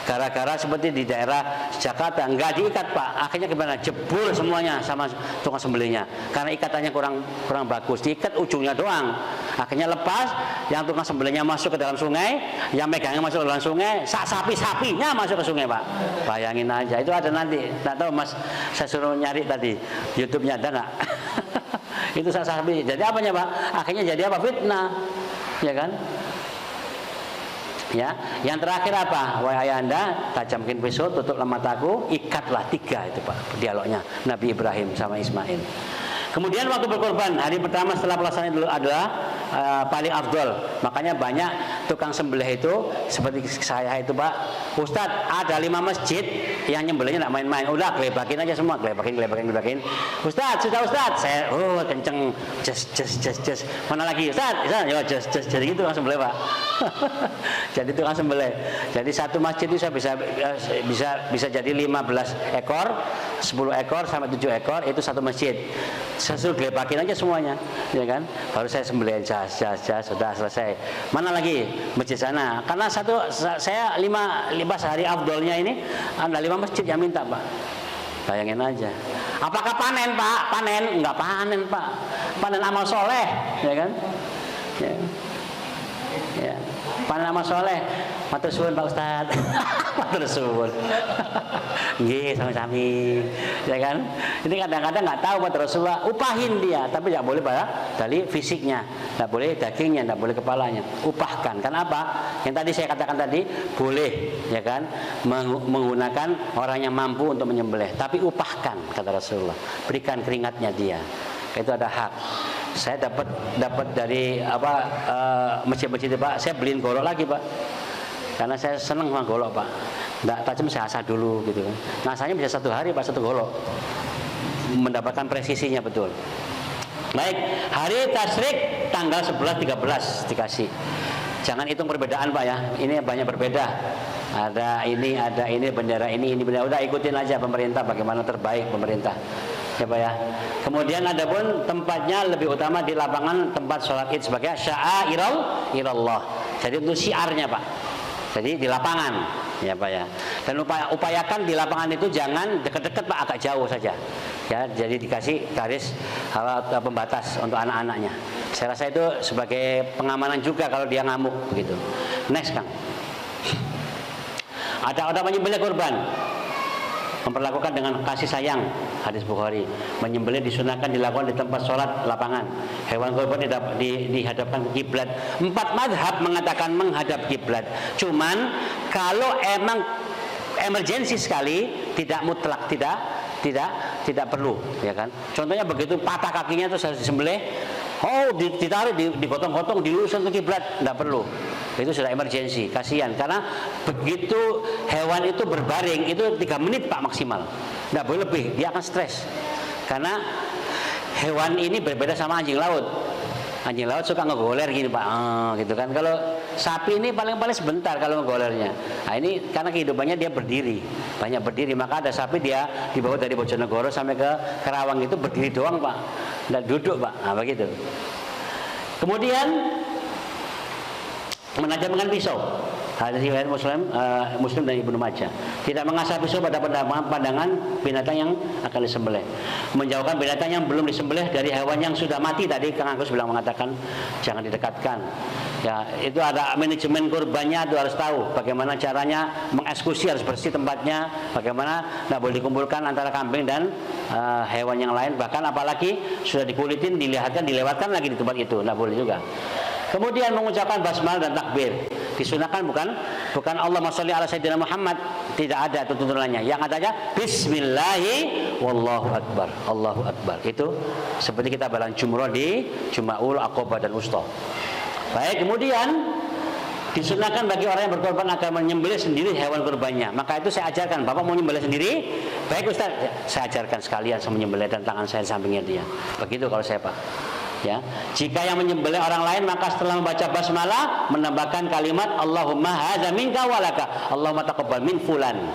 Gara-gara seperti di daerah Jakarta nggak diikat, Pak, akhirnya gimana? Jebol semuanya sama tukang sembelihnya karena ikatannya kurang bagus. Diikat ujungnya doang, akhirnya lepas, yang tukang sembelihnya masuk ke dalam sungai, yang megangnya masuk ke dalam sungai, sapi-sapinya masuk ke sungai, Pak. Bayangin aja, itu ada nanti, nggak tahu Mas, saya suruh nyari tadi YouTube-nya ada nggak? Itu sapi. Jadi apanya, Pak? Akhirnya jadi apa? Fitnah, ya kan? Ya, yang terakhir apa? Wahai ayahanda, tajamkan pisau, tutuplah mataku, ikatlah. 3 itu, Pak, dialognya Nabi Ibrahim sama Ismail. Kemudian waktu berkorban, hari pertama setelah pelaksanaan dulu adalah paling afdol. Makanya banyak tukang sembelih itu seperti saya itu, Pak, Ustadz, ada 5 masjid yang nyembelihnya tidak main-main. Udah gelebakin aja semua, gelebakin. Ustadz, sudah Ustadz, saya kenceng, just. Mana lagi Ustadz, yo just. Jadi gitu tukang sembelih, Pak. Jadi tukang sembelih. Jadi satu masjid itu saya bisa jadi 15 ekor, 10 ekor sampai 7 ekor, itu satu masjid. Saya suruh gelebakin aja semuanya, ya kan? Baru saya sembelih, jas, sudah selesai. Mana lagi masjid sana? Karena saya 5 hari afdolnya ini ada 5 masjid yang minta, Pak. Bayangin aja. Apakah panen, Pak? Panen? Enggak panen, Pak. Panen amal soleh, ya kan? Ya. Panen amal soleh. Matur suwun, Pak Ustaz. Matur suwun. Nggih, sami-sami. Ya kan? Ini kadang-kadang nggak tahu Pak Rasulullah, upahin dia, tapi nggak boleh dari fisiknya, nggak boleh dagingnya, nggak boleh kepalanya. Upahkan. Kenapa? Yang tadi saya katakan tadi, boleh, ya kan? Menggunakan orang yang mampu untuk menyembelih, tapi upahkan, kata Rasulullah. Berikan keringatnya dia. Itu ada hak. Saya dapat dari masjid-masjid itu, Pak. Saya beliin golok lagi, Pak. Karena saya senang sama golok, Pak. Nggak tajam saya asah dulu gitu kan. Ngasahnya bisa 1 hari, Pak, 1 golok. Mendapatkan presisinya betul. Baik, hari tasyrik tanggal 11, 13 dikasih. Jangan hitung perbedaan, Pak, ya. Ini banyak berbeda. Ada ini, bendera ini bendera. Udah ikutin aja pemerintah, bagaimana terbaik pemerintah. Ya, Pak, ya. Kemudian ada pun tempatnya lebih utama di lapangan tempat sholat id sebagai sya'airallah. Jadi itu syiarnya, Pak. Jadi di lapangan, ya, Pak, ya. Dan upayakan di lapangan itu jangan dekat-dekat, Pak, agak jauh saja. Ya, jadi dikasih garis pembatas untuk anak-anaknya. Saya rasa itu sebagai pengamanan juga kalau dia ngamuk begitu. Next, Kang. Ada orang menyembelih kurban, memperlakukan dengan kasih sayang. Hadis Bukhari, menyembelih disunahkan dilakukan di tempat sholat lapangan. Hewan kurban dihadapkan ke kiblat. 4 mazhab mengatakan menghadap kiblat. Cuman kalau emang emergensi sekali, tidak mutlak, tidak perlu, ya kan? Contohnya begitu patah kakinya terus harus disembelih, ditarik, digotong-gotong, diluruskan ke kiblat, tidak perlu. Itu sudah emergensi, kasihan. Karena begitu hewan itu berbaring, itu 3 menit, Pak, maksimal. Tidak boleh lebih, dia akan stres. Karena hewan ini berbeda sama anjing laut. Anjing laut suka ngegoler gini, Pak, gitu kan. Kalau sapi ini paling-paling sebentar kalau ngegolernya. Nah, ini karena kehidupannya dia berdiri, banyak berdiri. Maka ada sapi dia dibawa dari Bojonegoro sampai ke Karawang itu berdiri doang, Pak. Tidak duduk, Pak. Nah, begitu. Kemudian menajamkan pisau. Hadis riwayat Muslim dan Ibnu Majah. Tidak mengasah pisau pada pandangan binatang yang akan disembelih. Menjauhkan binatang yang belum disembelih dari hewan yang sudah mati. Tadi Kang Agus bilang mengatakan jangan didekatkan. Ya, itu ada manajemen kurbannya, itu harus tahu bagaimana caranya mengeksekusi, harus bersih tempatnya, bagaimana tidak boleh dikumpulkan antara kambing dan hewan yang lain. Bahkan apalagi sudah dikulitin, dilewatkan lagi di tempat itu, tidak boleh juga. Kemudian mengucapkan basmalah dan takbir. Disunahkan bukan Bukan Allahumma sholli ala sayyidina Muhammad, tidak ada itu tuntunannya. Yang ada aja bismillahi wallahu akbar. Allahu akbar. Itu seperti kita balang jumrah di Jum'aul Aqabah dan Wusta. Baik, kemudian disunahkan bagi orang yang berkorban akan menyembelih sendiri hewan kurbannya. Maka itu saya ajarkan, Bapak mau menyembelih sendiri? Baik Ustaz, saya ajarkan sekalian saya menyembelih dan tangan saya di sampingnya dia. Begitu kalau saya Pak. Ya, jika yang menyembelih orang lain maka setelah membaca basmalah menambahkan kalimat Allahumma hadza minka walaka. Allahumma taqabbal min fulan.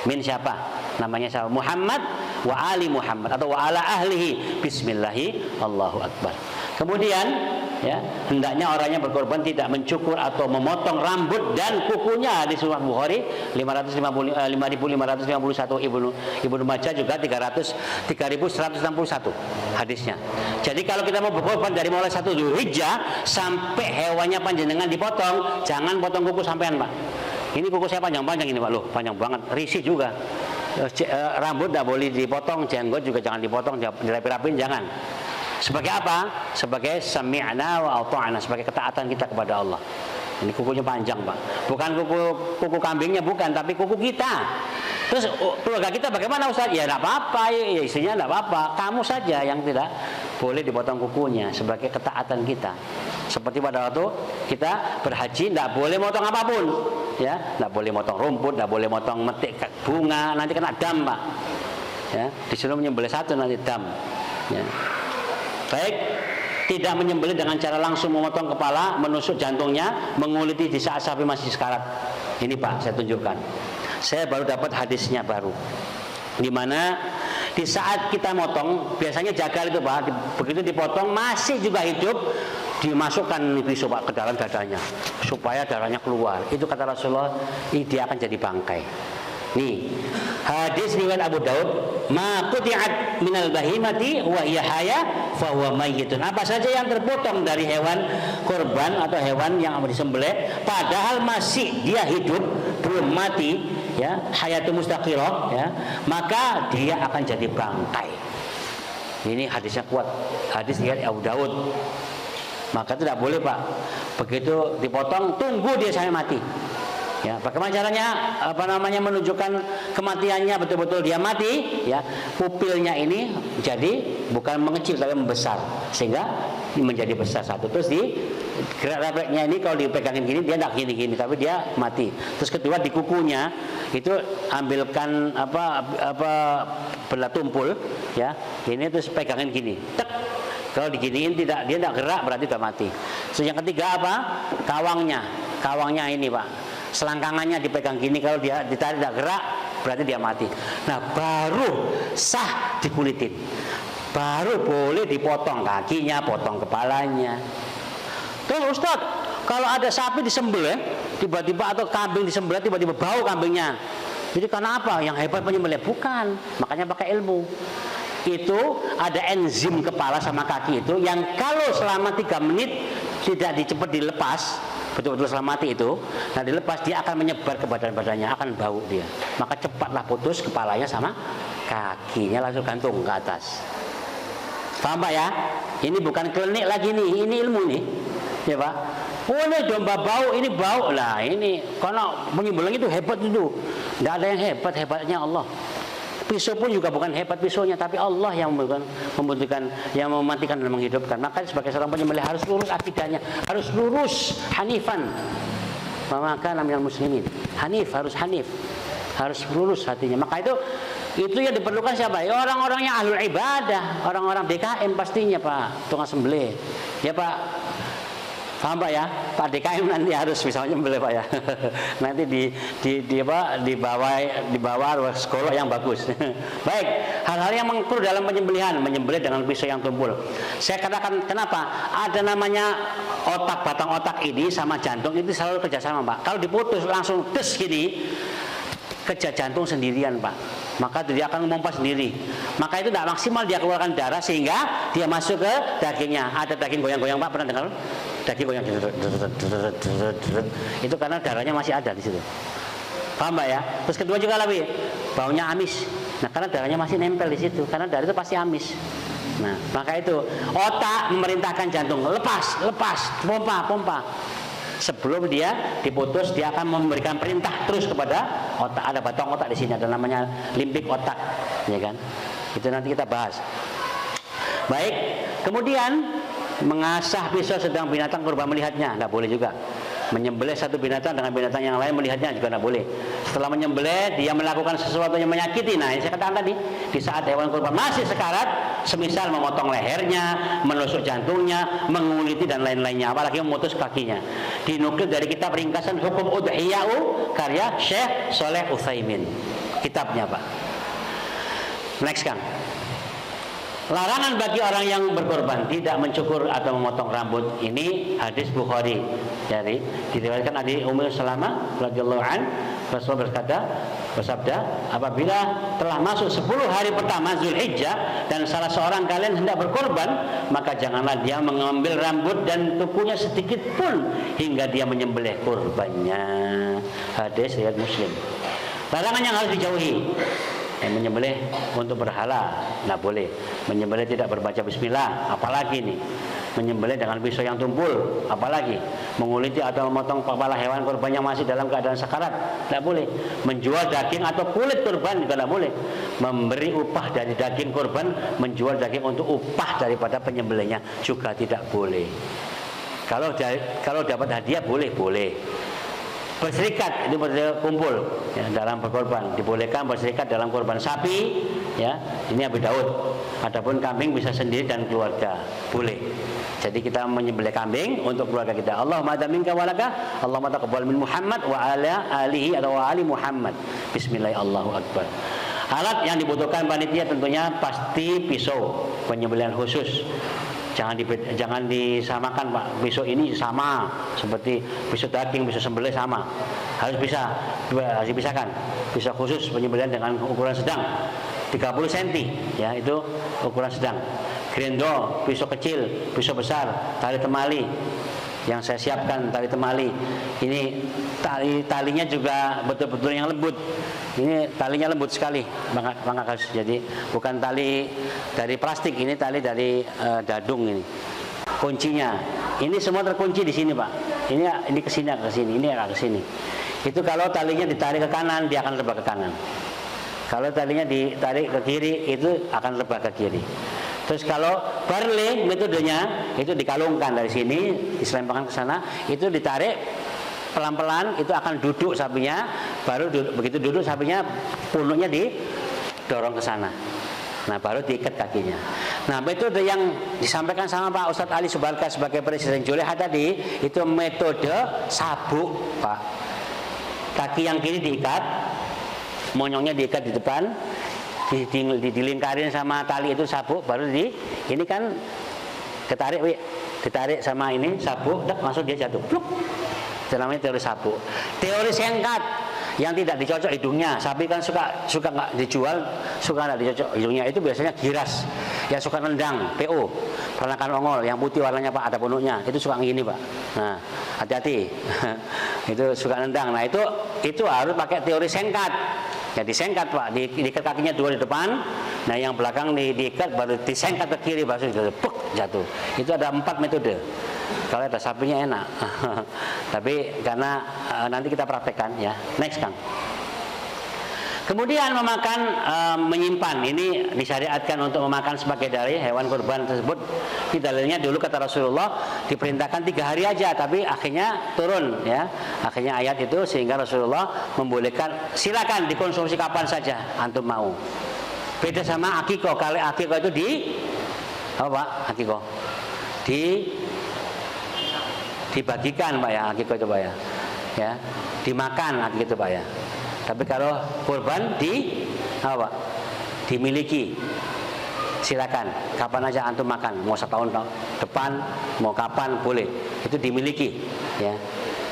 Min siapa? Namanya siapa? Muhammad wa ali Muhammad atau wa ala ahlihi. Bismillahi Allahu akbar. Kemudian ya, hendaknya orang yang berkorban tidak mencukur atau memotong rambut dan kukunya. Di Sahih Bukhari 5551, Ibnu Majah juga 3161 hadisnya. Jadi kalau kita mau berkorban dari mulai 1 Dzulhijjah sampai hewannya panjenengan dipotong, jangan potong kuku sampean Pak. Ini kuku saya panjang-panjang ini Pak, loh panjang banget, risih juga. Rambut tidak boleh dipotong, jenggot juga jangan dipotong, dirapi-rapin jangan. Sebagai apa? Sebagai sami'na wa ata'na, sebagai ketaatan kita kepada Allah. Ini kukunya panjang Pak. Bukan kuku kambingnya bukan, tapi kuku kita. Terus keluarga kita bagaimana Ustaz? Ya tidak apa-apa, ya istrinya tidak apa-apa. Kamu saja yang tidak boleh dipotong kukunya sebagai ketaatan kita. Seperti pada waktu kita berhaji tidak boleh motong apapun. Ya, tidak boleh motong rumput, tidak boleh motong metik bunga, nanti kena dam Pak. Ya, disuruh menyembelih satu nanti dam. Ya. Baik, tidak menyembelih dengan cara langsung memotong kepala, menusuk jantungnya, menguliti di saat sapi masih sekarat. Ini Pak, saya tunjukkan. Saya baru dapat hadisnya baru. Di mana di saat kita motong, biasanya jagal itu Pak, begitu dipotong masih juga hidup, dimasukkan pisau Pak ke dalam dadanya supaya darahnya keluar. Itu kata Rasulullah, dia akan jadi bangkai. Nih, hadis riwayat Abu Daud, ma quti'at minal bahimati wa hiya haya fa huwa mayyitun. Apa saja yang terpotong dari hewan kurban atau hewan yang disembelih padahal masih dia hidup, belum mati, ya, hayatun mustaqirah, ya, maka dia akan jadi bangkai. Ini hadisnya kuat. Hadis riwayat Abu Daud. Maka tidak boleh Pak. Begitu dipotong, tunggu dia sampai mati. Ya, bagaimana caranya menunjukkan kematiannya betul-betul dia mati, ya. Pupilnya ini jadi bukan mengecil tapi membesar sehingga menjadi besar satu. Terus di gerak-geriknya ini kalau dipegangin gini dia tidak gini-gini tapi dia mati. Terus kedua di kukunya itu ambilkan belah tumpul, ya. Ini terus pegangin gini. Tek. Kalau diginiin dia tidak gerak berarti sudah mati. Terus yang ketiga apa? Kawangnya ini Pak. Selangkangannya dipegang gini, kalau dia ditarik tidak gerak berarti dia mati. Nah baru sah dikulitin, baru boleh dipotong kakinya, potong kepalanya. Terus Ustaz, kalau ada sapi disembelih tiba-tiba atau kambing disembelih tiba-tiba bau kambingnya, jadi karena apa? Yang hebat penyembelih? Bukan, makanya pakai ilmu. Itu ada enzim kepala sama kaki itu yang kalau selama 3 menit tidak cepat dilepas, betul-betul selama mati itu, nah dilepas dia akan menyebar ke badan-badannya, akan bau dia. Maka cepatlah putus kepalanya sama kakinya, langsung gantung ke atas. Paham Pak ya? Ini bukan klinik lagi nih, ini ilmu nih, ya Pak. Oh ini domba bau, ini bau lah ini. Karena penyembelih itu hebat itu, tidak ada yang hebat, hebatnya Allah. Pisau pun juga bukan hebat pisaunya, tapi Allah yang membutuhkan, yang mematikan dan menghidupkan. Maka sebagai seorang penyembelih harus lurus akidahnya, harus lurus hanifan. Maka namanya muslimin. Hanif, harus lurus hatinya. Maka itu yang diperlukan siapa? Ya, orang-orangnya ahlul ibadah, orang-orang DKM pastinya Pak, tukang sembelih. Ya Pak. Paham Pak ya? Pak DKM nanti harus bisa menyembelih Pak ya. Nanti di bawah sekolah yang bagus. Baik, hal-hal yang perlu dalam penyembelihan, menyembelih dengan pisau yang tumpul. Saya katakan kenapa? Ada namanya otak, batang otak ini sama jantung itu selalu kerjasama Pak. Kalau diputus langsung tes gini, kerja jantung sendirian Pak. Maka dia akan memompa sendiri. Maka itu tidak maksimal dia keluarkan darah sehingga dia masuk ke dagingnya. Ada daging goyang-goyang Pak, pernah dengar? Daging goyang. Itu karena darahnya masih ada di situ. Paham Pak ya? Terus kedua juga lebih baunya amis. Nah, karena darahnya masih nempel di situ. Karena darah itu pasti amis. Nah, maka itu otak memerintahkan jantung lepas, pompa. Sebelum dia diputus, dia akan memberikan perintah terus kepada otak. Ada batang otak di sini, ada namanya limbik otak, ya kan? Itu nanti kita bahas. Baik, kemudian mengasah pisau sedang binatang kurban melihatnya, tidak boleh juga. Menyembelih satu binatang dengan binatang yang lain melihatnya juga tidak boleh. Setelah menyembelih dia melakukan sesuatu yang menyakiti. Nah, ini saya katakan tadi, di saat hewan kurban masih sekarat, semisal memotong lehernya, menusuk jantungnya, menguliti dan lain-lainnya, apalagi memutus kakinya. Dinukil dari kitab ringkasan hukum udhiyah karya Syekh Shalih Utsaimin. Kitabnya, Pak. Next, Kang. Larangan bagi orang yang berkorban tidak mencukur atau memotong rambut. Ini hadis Bukhari. Jadi diriwayatkan dari Ummu Salamah radhiyallahu an, Rasulullah bersabda, apabila telah masuk 10 hari pertama Zulhijjah dan salah seorang kalian hendak berkorban, maka janganlah dia mengambil rambut dan kukunya sedikit pun hingga dia menyembelih kurbannya. Hadis riwayat Muslim. Larangan yang harus dijauhi. Menyembelih untuk berhala, tidak boleh. Menyembelih tidak berbaca bismillah, apalagi nih. Menyembelih dengan pisau yang tumpul, apalagi. Menguliti atau memotong kepala hewan kurban yang masih dalam keadaan sakarat, tidak boleh. Menjual daging atau kulit kurban juga tidak boleh. Memberi upah dari daging kurban, menjual daging untuk upah daripada penyembelihnya juga tidak boleh. Kalau dapat hadiah boleh. Berserikat itu berkumpul ya, dalam berkorban, dibolehkan berserikat dalam korban sapi, ya ini Abu Daud. Adapun kambing bisa sendiri dan keluarga, boleh. Jadi kita menyembelih kambing untuk keluarga kita. Allahumma minka walaka, Allahumma taqabbal min Muhammad wa ala alihi atau wa ali Muhammad. Bismillah, Allahu akbar. Alat yang dibutuhkan panitia tentunya pasti pisau penyembelihan khusus. Jangan disamakan, Pak. Pisau ini sama seperti pisau daging, pisau sembelih sama. Harus dipisahkan. Pisau khusus penyembelihan dengan ukuran sedang 30 cm, ya itu ukuran sedang. Grendel, pisau kecil, pisau besar, tali temali. Yang saya siapkan tali temali. Ini talinya juga betul-betul yang lembut. Ini talinya lembut sekali, Bang. Jadi bukan tali dari plastik, ini tali dari dadung ini. Kuncinya, ini semua terkunci di sini, Pak. Ini ke sini, ini ke sini. Itu kalau talinya ditarik ke kanan, dia akan rebah ke kanan. Kalau talinya ditarik ke kiri, itu akan rebah ke kiri. Terus kalau barley metodenya itu dikalungkan dari sini, diselempangkan ke sana, itu ditarik pelan-pelan, itu akan duduk sapinya, baru begitu duduk sapinya punuknya didorong ke sana. Nah, baru diikat kakinya. Nah, metode yang disampaikan sama Pak Ustadz Ali Subarka sebagai presiden Juleha tadi, itu metode sabuk, Pak. Kaki yang kiri diikat, monyongnya diikat di depan, dilingkarin sama tali itu sabuk, baru ini kan ditarik sama ini sabuk, langsung dia jatuh. Pluk. Itu namanya teori sabuk. Teori singkat yang tidak dicocok hidungnya. Sapi kan suka nggak dijual, suka nggak dicocok hidungnya, itu biasanya giras. Yang suka nendang, PO, peranakan ongol, yang putih warnanya Pak, ada punuknya, itu suka ngini, Pak. Nah, hati-hati. Itu suka nendang. Nah, itu harus pakai teori singkat. Ya disengkat, Pak, diikat kakinya dua di depan, nah yang belakang diikat baru disengkat ke kiri, baru jatuh. Itu ada 4 metode. Kalau ada sapinya enak. Tapi karena nanti kita praktekkan ya. Next, Kang. Kemudian menyimpan, ini disyariatkan untuk memakan sebagai dari hewan kurban tersebut. Di dalilnya dulu kata Rasulullah diperintahkan 3 hari aja, tapi akhirnya turun ya. Akhirnya ayat itu sehingga Rasulullah membolehkan silakan dikonsumsi kapan saja antum mau. Beda sama akikoh. Kalau akikoh itu apa, Pak? Akikoh dibagikan, Pak ya, akikoh itu, Pak ya. Ya, dimakan akikoh itu, Pak ya. Tapi kalau kurban dimiliki, silakan kapan aja antum makan, mau setahun depan, mau kapan boleh, itu dimiliki ya.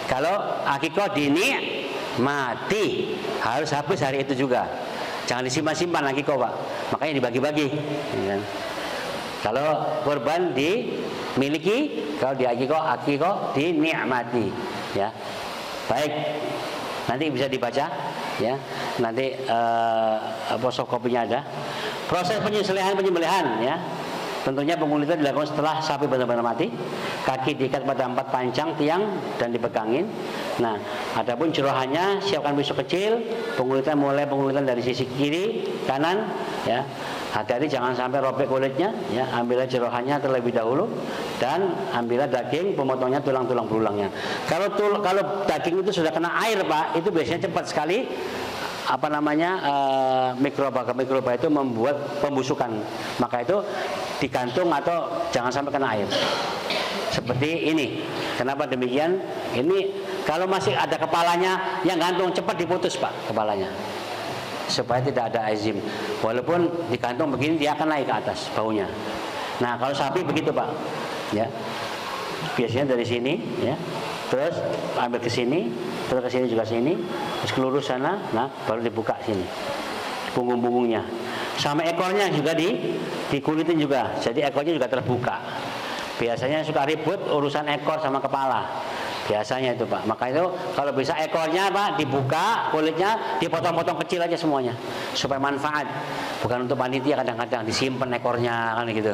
Kalau akikoh mati harus habis hari itu juga, jangan disimpan-simpan akikoh, Pak, makanya dibagi-bagi ya. Kalau kurban dimiliki, kalau di akikoh dinikmati ya. Baik, nanti bisa dibaca ya, nanti soft copy-nya ada. Proses penyembelihan ya, Tentunya pengulitan dilakukan setelah sapi benar-benar mati. Kaki diikat pada 4 pancang tiang dan dipegangin. Nah, adapun jerohannya siapkan pisau kecil. Pengulitan dari sisi kiri, kanan, ya. Hati-hati jangan sampai robek kulitnya, ya. Ambillah jerohannya terlebih dahulu dan ambillah daging, pemotongnya tulang-tulang belulangnya. Kalau daging itu sudah kena air, Pak, itu biasanya cepat sekali mikroba itu membuat pembusukan. Maka itu digantung atau jangan sampai kena air. Seperti ini. Kenapa demikian? Ini kalau masih ada kepalanya yang gantung cepat diputus, Pak, kepalanya. Supaya tidak ada azim. Walaupun digantung begini dia akan naik ke atas baunya. Nah, kalau sapi begitu, Pak. Ya. Biasanya dari sini, ya. Terus ambil ke sini, terus ke sini juga sini, terus kelurus sana, nah baru dibuka sini. Punggung-punggungnya. Sama ekornya juga dikulitin juga. Jadi ekornya juga terbuka. Biasanya suka ribut urusan ekor sama kepala. Biasanya itu, Pak. Maka itu kalau bisa ekornya, Pak, dibuka, kulitnya dipotong-potong kecil aja semuanya. Supaya manfaat. Bukan untuk panitia, kadang-kadang disimpan ekornya kan gitu.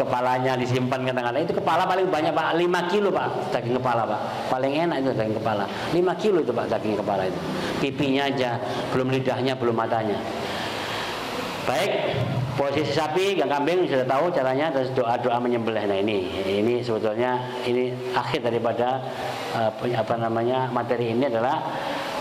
Kepalanya disimpan kadang-kadang. Itu kepala paling banyak, Pak, 5 kilo, Pak, daging kepala, Pak. Paling enak itu daging kepala. 5 kilo itu, Pak, daging kepala itu. Pipinya aja, belum lidahnya, belum matanya. Baik, posisi sapi, kambing sudah tahu caranya, terus doa-doa menyembelih. Nah, ini sebetulnya ini akhir daripada materi ini adalah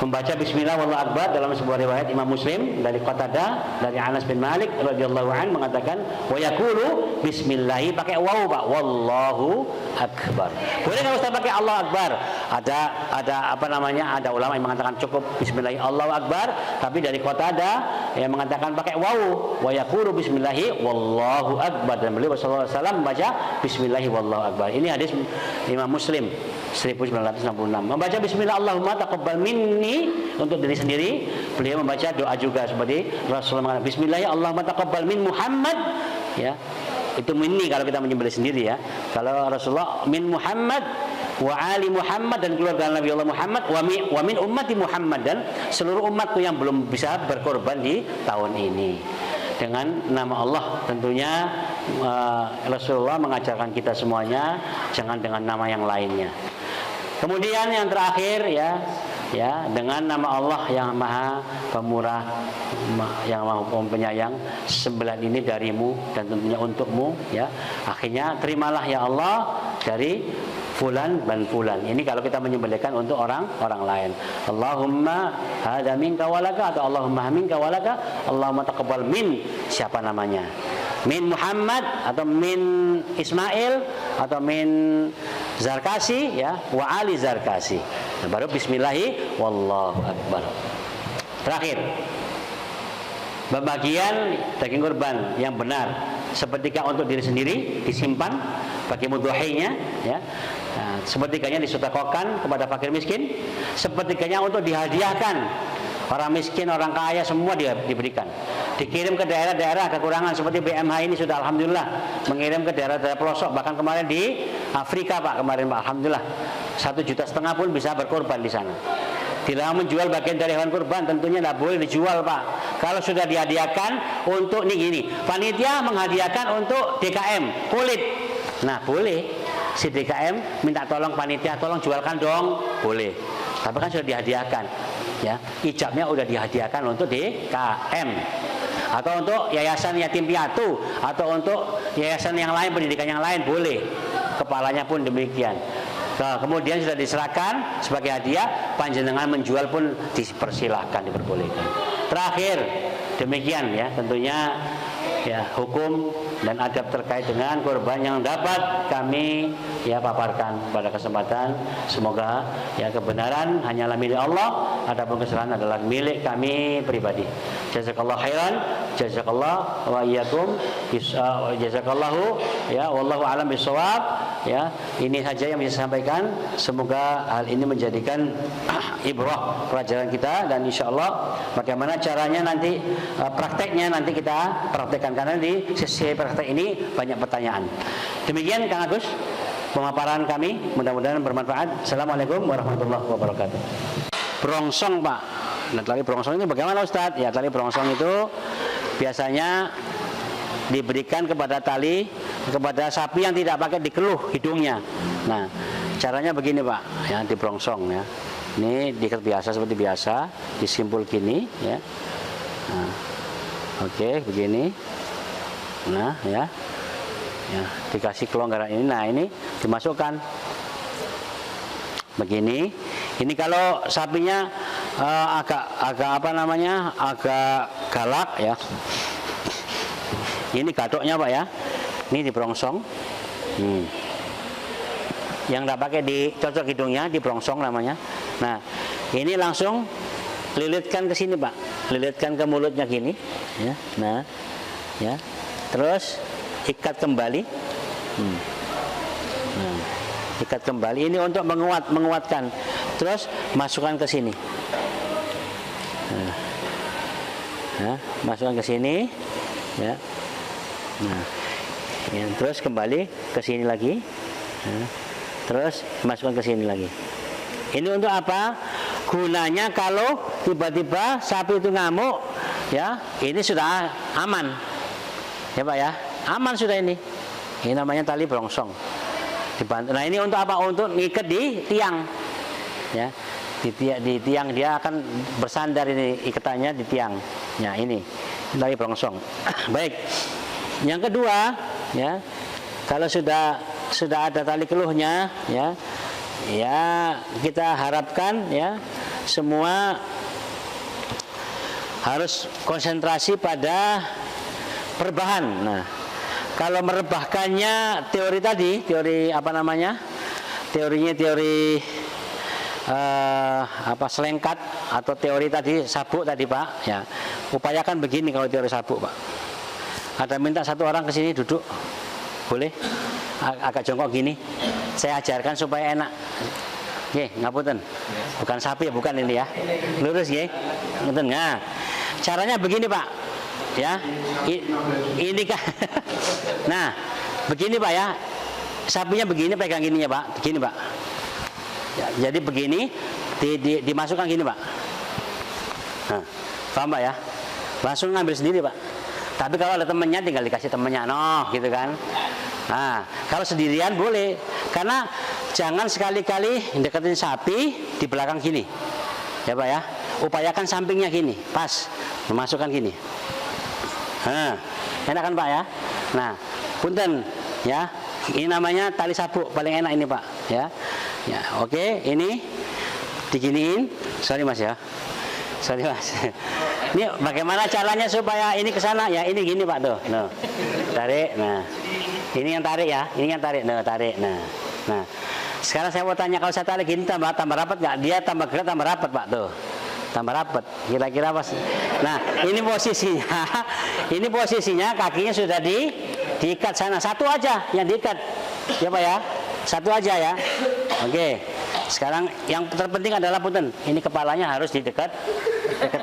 membaca bismillah wallahu akbar. Dalam sebuah riwayat Imam Muslim dari Qatadah dari Anas bin Malik radhiyallahu anhu mengatakan wa yaqulu bismillah pakai waw, Pak, wallahu akbar. Boleh enggak Ustaz pakai Allah akbar? Ada ulama yang mengatakan cukup bismillah Allahu akbar, tapi dari Qatadah yang mengatakan pakai waw wa yaqulu bismillah wallahu akbar, dan beliau sallallahu alaihi wasallam membaca bismillah wallahu akbar. Ini hadis Imam Muslim 1966. Membaca bismillah Allahumma taqabbal minni untuk diri sendiri, beliau membaca doa juga seperti Rasulullah mengatakan bismillah Allahumma taqabbal min Muhammad, ya. Itu minni kalau kita menyembelih sendiri, ya. Kalau Rasulullah min Muhammad wa ali Muhammad dan keluarga Nabi Allah Muhammad wa min ummati Muhammad, dan seluruh umatku yang belum bisa berkorban di tahun ini. Dengan nama Allah tentunya Rasulullah mengajarkan kita semuanya, jangan dengan nama yang lainnya. Kemudian yang terakhir, ya dengan nama Allah yang Maha Pemurah, yang Maha Penyayang, sembelihan ini darimu dan tentunya untukmu, ya. Akhirnya terimalah ya Allah dari fulan dan fulan. Ini kalau kita menyembelihkan untuk orang lain. Allahumma hada minka walaka atau Allahumma minka walaka, Allahumma taqabbal min siapa namanya. Min Muhammad atau min Ismail atau min Zarkasi, ya, wa ali Zarkasi. Nah, baru bismillahi wallahu akbar. Terakhir, pembagian daging kurban yang benar sepertiga untuk diri sendiri disimpan bagi mudhahinya, ya. Nah, sepertiganya disedekahkan kepada fakir miskin, sepertiganya untuk dihadiahkan orang miskin, orang kaya, semua diberikan. Dikirim ke daerah-daerah kekurangan seperti BMH ini sudah alhamdulillah mengirim ke daerah-daerah pelosok, bahkan kemarin di Afrika, Pak, kemarin, Pak, alhamdulillah 1,5 juta pun bisa berkorban di sana. Dilarang menjual bagian dari hewan kurban, tentunya tidak boleh dijual, Pak. Kalau sudah dihadiahkan untuk gini, panitia menghadiahkan untuk DKM kulit. Nah, boleh. Si DKM minta tolong panitia, tolong jualkan dong, boleh. Tapi kan sudah dihadiahkan, ya. Ijabnya sudah dihadiahkan untuk DKM atau untuk yayasan yatim piatu atau untuk yayasan yang lain, pendidikan yang lain, boleh. Kepalanya pun demikian. Nah, kemudian sudah diserahkan sebagai hadiah, panjenengan menjual pun dipersilahkan, diperbolehkan. Terakhir, demikian, ya, tentunya, ya, hukum dan adab terkait dengan kurban yang dapat kami, ya, paparkan pada kesempatan. Semoga, ya, kebenaran hanyalah milik Allah, adapun kesalahan adalah milik kami pribadi. Jazakallahu khairan, jazakallah wa iyyakum, jazakallahu, ya, wallahu a'lam bishawab, ya. Ini saja yang bisa saya sampaikan. Semoga hal ini menjadikan ibrah pelajaran kita, dan insyaallah bagaimana caranya nanti prakteknya nanti kita praktekkan, karena di sesi praktek ini banyak pertanyaan. Demikian Kang Agus pemaparan kami, mudah-mudahan bermanfaat. Assalamualaikum warahmatullahi wabarakatuh. Brongsong, Pak. Nah, tali brongsong itu bagaimana, Ustadz? Ya, tali brongsong itu biasanya diberikan kepada sapi yang tidak pakai dikeluh hidungnya. Nah, caranya begini Pak, ya dibrongsong ya. Ini diikat biasa seperti biasa, disimpul gini ya. Nah, oke, begini. Nah, ya. Ya, dikasih kelonggaran ini. Nah, ini dimasukkan begini. Ini kalau sapinya agak apa namanya? Agak galak ya. Ini gadoknya Pak ya. Ini dibrongsong. Yang tidak pakai dicocok hidungnya, dibrongsong namanya. Nah, ini langsung lilitkan ke sini Pak, lilitkan ke mulutnya gini, ya. Nah, ya, terus ikat kembali, nah, ikat kembali. Ini untuk menguatkan. Terus masukkan ke sini, nah, masukkan ke sini, ya. Nah, ya, terus kembali ke sini lagi, nah, terus masukkan ke sini lagi. Ini untuk apa? Gunanya kalau tiba-tiba sapi itu ngamuk, ya, ini sudah aman, ya Pak ya, aman sudah ini. Ini namanya tali brongsong. Dibantu. Nah ini untuk apa? Untuk ngikat di tiang, ya, di tiang dia akan bersandar ini ikatannya di tiang. Ya ini tali brongsong. Baik. Yang kedua, ya, kalau sudah ada tali keluhnya, ya. Ya, kita harapkan ya semua harus konsentrasi pada perebahan. Nah, kalau merebahkannya teori apa namanya? Teorinya teori selengkat atau teori tadi sabuk tadi Pak, ya. Upayakan begini kalau teori sabuk Pak. Ada minta satu orang ke sini duduk. Boleh? Agak jongkok gini. Saya ajarkan supaya enak. Nggih, ngapunten. Bukan sapi, bukan ini ya. Lurus nggih. Ngoten. Nah, caranya begini, Pak. Ya. Ini kan. Nah, begini, Pak ya. Sapinya begini, pegang gini ya, Pak. Begini, Pak. Ya, jadi begini dimasukkan gini, Pak. Nah, paham, Pak ya? Langsung ngambil sendiri, Pak. Tapi kalau ada temennya tinggal dikasih temennya, gitu kan. Nah, kalau sendirian boleh, karena jangan sekali-kali deketin sapi di belakang gini, ya Pak ya. Upayakan sampingnya gini, pas, memasukkan gini. Nah, enak kan Pak ya. Nah, punten, ya. Ini namanya tali sabuk, paling enak ini Pak, ya. Ya, oke, ini diginiin. Sorry Mas ya. Sorry Mas. Ini bagaimana caranya supaya ini ke sana ya? Ini gini Pak tuh. No. Tarik. Nah. Ini yang tarik ya. Ini yang tarik. Nah, tarik. Nah. Sekarang saya mau tanya, kalau saya tarik gini tambah rapat nggak? Dia tambah gerak tambah rapat Pak tuh. Tambah rapat. Kira-kira pas. Nah, ini posisinya. Ini posisinya kakinya sudah diikat sana. Satu aja yang diikat. Ya Pak ya. Satu aja ya. Oke. Sekarang yang terpenting adalah punten, ini kepalanya harus di dekat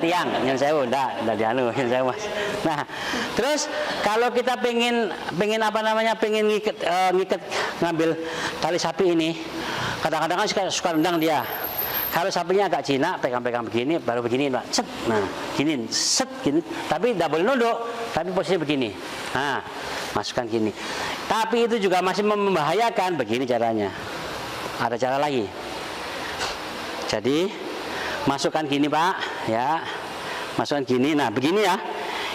tiang. Yang saya enggak dianu, yang saya Mas. Nah, terus kalau kita pengen ngikat ngambil tali sapi ini, kadang-kadang kan suka rendang dia. Kalau sapinya agak jinak, pegang-pegang begini, baru begini Pak. Set. Nah, gini, set gini. Tapi tidak boleh nunduk, tapi posisi begini. Nah, masukkan gini. Tapi itu juga masih membahayakan, begini caranya. Ada cara lagi. Jadi masukkan gini Pak, ya, masukkan gini. Nah begini ya,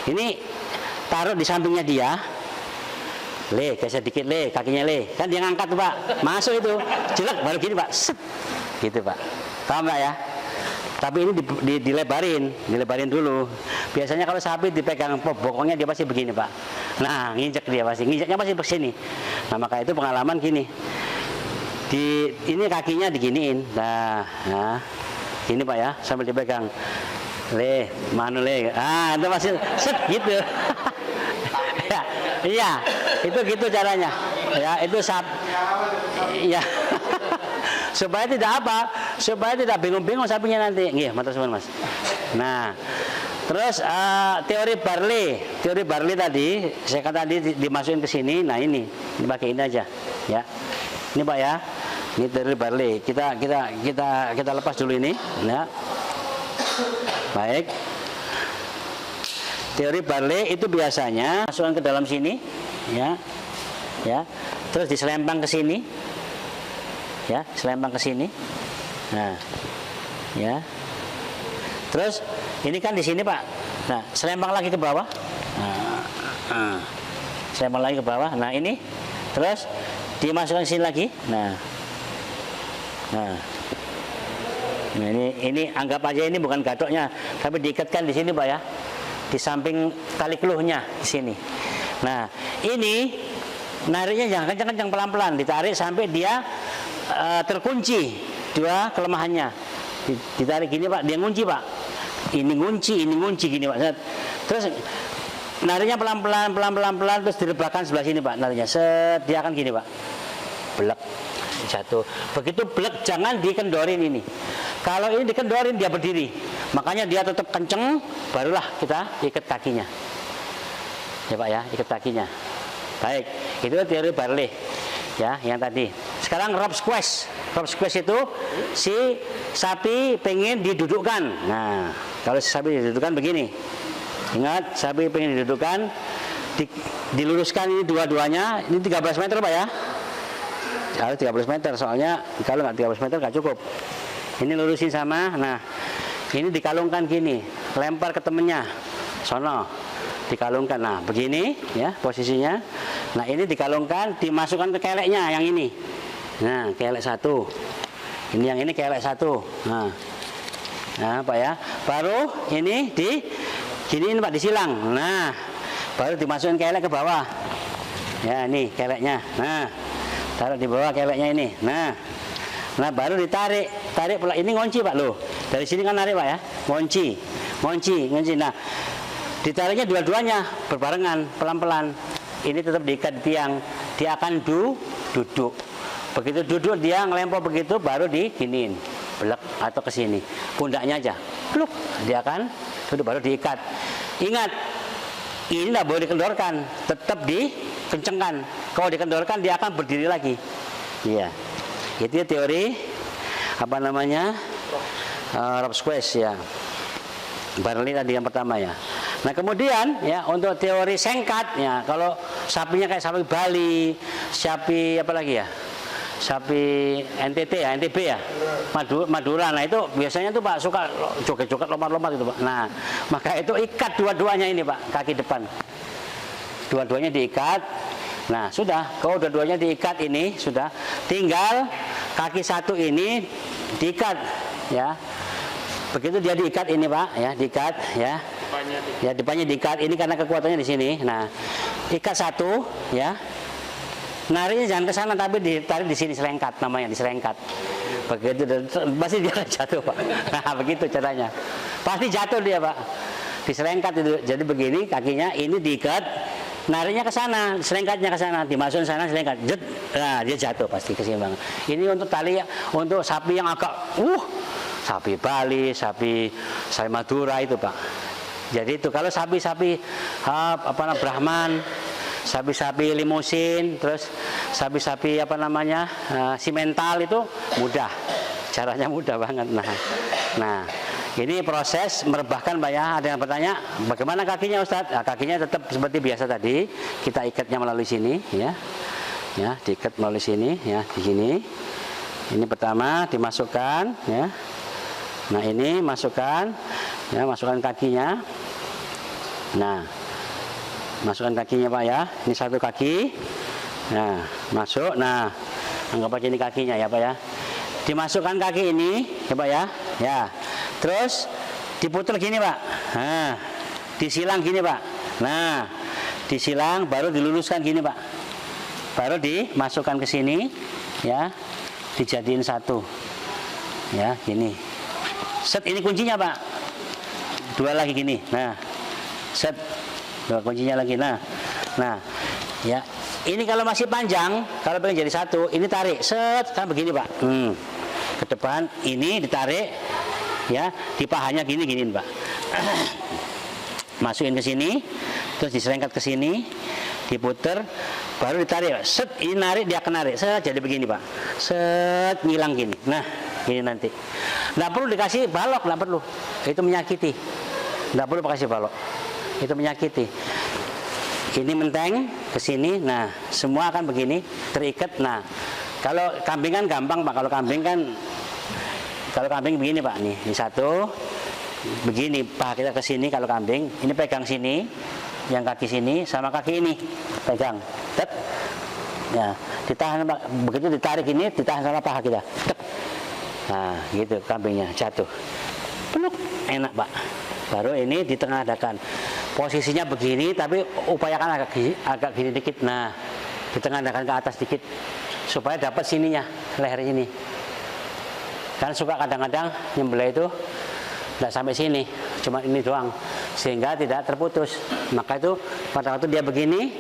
ini taruh di sampingnya dia, geser dikit kakinya kan dia ngangkat tuh Pak, masuk itu, jelek baru gini Pak, set, gitu Pak, paham Pak ya? Tapi ini dilebarin dulu. Biasanya kalau sapi dipegang bokongnya dia pasti begini Pak. Nah nginjek dia pasti, nginjeknya pasti ke sini. Nah maka itu pengalaman gini. Ini kakinya diginiin, nah, gini Pak ya, sambil dipegang, itu masih set gitu, ya, iya, itu gitu caranya, ya, itu ya, supaya tidak bingung-bingung sapinya nanti, matur suwun Mas. Nah, terus teori Barley tadi, saya kata tadi dimasukin ke sini, nah ini pakai ini aja, ya. Ini Pak ya, ini teori Barley. Kita lepas dulu ini, ya. Baik. Teori Barley itu biasanya masukkan ke dalam sini, ya, ya, terus diselempang ke sini, ya, selempang ke sini. Nah, ya, terus ini kan di sini Pak. Nah, selempang lagi ke bawah. Selempang lagi ke bawah. Nah, ini terus dimasukkan sini lagi. Nah, ini anggap aja ini bukan gadoknya, tapi diikatkan di sini Pak ya, di samping tali keluhnya di sini. Nah, ini nariknya jangan kencang-kencang, pelan-pelan, ditarik sampai dia terkunci dua kelemahannya. Ditarik gini Pak, dia ngunci Pak. Ini ngunci gini Pak. Terus nariknya pelan-pelan, terus direbahkan sebelah sini Pak. Nariknya set, dia akan gini Pak. Blek, jatuh. Begitu blek, jangan dikendorin ini. Kalau ini dikendorin dia berdiri. Makanya dia tetap kenceng, barulah kita ikat kakinya. Ya Pak ya, ikat kakinya. Baik, itu teori Barley. Ya, yang tadi. Sekarang rope squash. Rope squash itu si sapi pengen didudukkan. Nah, kalau si sapi didudukkan begini. Ingat, sapi pengen didudukkan, diluruskan ini dua-duanya. Ini 13 meter Pak ya. Harus 13 meter, soalnya kalau nggak 13 meter nggak cukup. Ini lurusin sama, nah ini dikalungkan gini, lempar ke temennya, sono, dikalungkan. Nah begini ya posisinya. Nah ini dikalungkan, dimasukkan ke keleknya yang ini. Nah kelek satu, ini yang ini kelek satu. Nah Pak ya, baru ini gini Pak disilang. Nah baru dimasukin kelek ke bawah. Ya ini keleknya. Nah taruh di bawah keleknya ini. Nah baru tarik pula. Ini ngunci Pak loh. Dari sini kan narik Pak ya. Ngunci. Nah ditariknya dua-duanya berbarengan, pelan-pelan. Ini tetap diikat di tiang. Dia akan duduk. Begitu duduk dia ngelempar begitu, baru diginiin, belek atau ke sini. Pundaknya aja. Pluk. Dia akan duduk, baru diikat. Ingat, ini tidak boleh dikendorkan, tetap dikencengkan. Kalau dikendorkan dia akan berdiri lagi. Iya. Itu teori apa namanya? Rope squash ya. Barley tadi yang pertama ya. Nah kemudian ya untuk teori sengkat ya, kalau sapinya kayak sapi Bali, sapi apa lagi ya? Sapi NTT ya, NTB ya, Madura. Nah itu biasanya tuh Pak suka joget-joget, lompat-lompat itu Pak. Nah maka itu ikat dua-duanya ini Pak, kaki depan. Dua-duanya diikat. Nah sudah, kalau dua-duanya diikat ini sudah, tinggal kaki satu ini diikat ya. Begitu dia diikat ini Pak ya, diikat ya. Ya depannya diikat, ini karena kekuatannya di sini. Nah ikat satu ya. Nariknya jangan ke sana tapi ditarik di sini, selengkat namanya, diselengkat. Begitu pasti dia akan jatuh Pak. Nah begitu caranya. Pasti jatuh dia Pak. Diselengkat itu. Jadi begini kakinya ini diikat, nariknya ke sana, selengkatnya ke sana, dimasukin sana selengkat. Jet. Nah, dia jatuh pasti keseimbangan. Ini untuk tali untuk sapi yang agak sapi Bali, sapi Madura itu Pak. Jadi itu kalau sapi-sapi Brahman, sapi-sapi limusin, terus sapi-sapi simental itu mudah, caranya mudah banget. Nah ini proses merebahkan Pak ya. Ada yang bertanya bagaimana kakinya Ustadz? Nah, kakinya tetap seperti biasa tadi, kita ikatnya melalui sini ya, diikat melalui sini ya, di sini. Ini pertama dimasukkan ya. Nah ini masukkan ya, masukkan kakinya. Nah masukkan kakinya Pak ya, ini satu kaki. Nah masuk, nah anggap aja ini kakinya ya Pak ya. Dimasukkan kaki ini ya Pak ya, ya. Terus diputar gini Pak. Nah disilang gini Pak. Nah disilang baru diluruskan gini Pak. Baru dimasukkan ke sini ya, dijadiin satu ya gini. Set, ini kuncinya Pak. Dua lagi gini. Nah set, dua kuncinya lagi. Nah ya, ini kalau masih panjang, kalau pengen jadi satu, ini tarik, set, kan begini Pak. Ke depan, ini ditarik, ya, di pahanya gini Pak. Masukin ke sini, terus diserengkat ke sini, diputer, baru ditarik. Set, ini narik, dia akan narik. Set, jadi begini Pak. Set, ngilang gini. Nah, gini nanti. Nggak perlu dikasih balok, nggak perlu. Itu menyakiti. Nggak perlu kasih balok. itu menyakiti. Ini menteng ke sini, nah semua akan begini terikat. Nah kalau kambing kan gampang Pak, kalau kambing begini Pak, nih ini satu begini paha kita ke sini. Kalau kambing ini pegang sini, yang kaki sini sama kaki ini pegang, tet, ya ditahan Pak. Begitu ditarik ini ditahan sama paha kita, tet. Nah gitu kambingnya jatuh, peluk, enak Pak. Baru ini ditengahkan, posisinya begini tapi upayakan agak gini dikit. Nah ditengahkan ke atas dikit supaya dapat sininya, leher ini. Kan suka kadang-kadang nyembelih itu tidak sampai sini, cuma ini doang, sehingga tidak terputus. Maka itu pada waktu dia begini,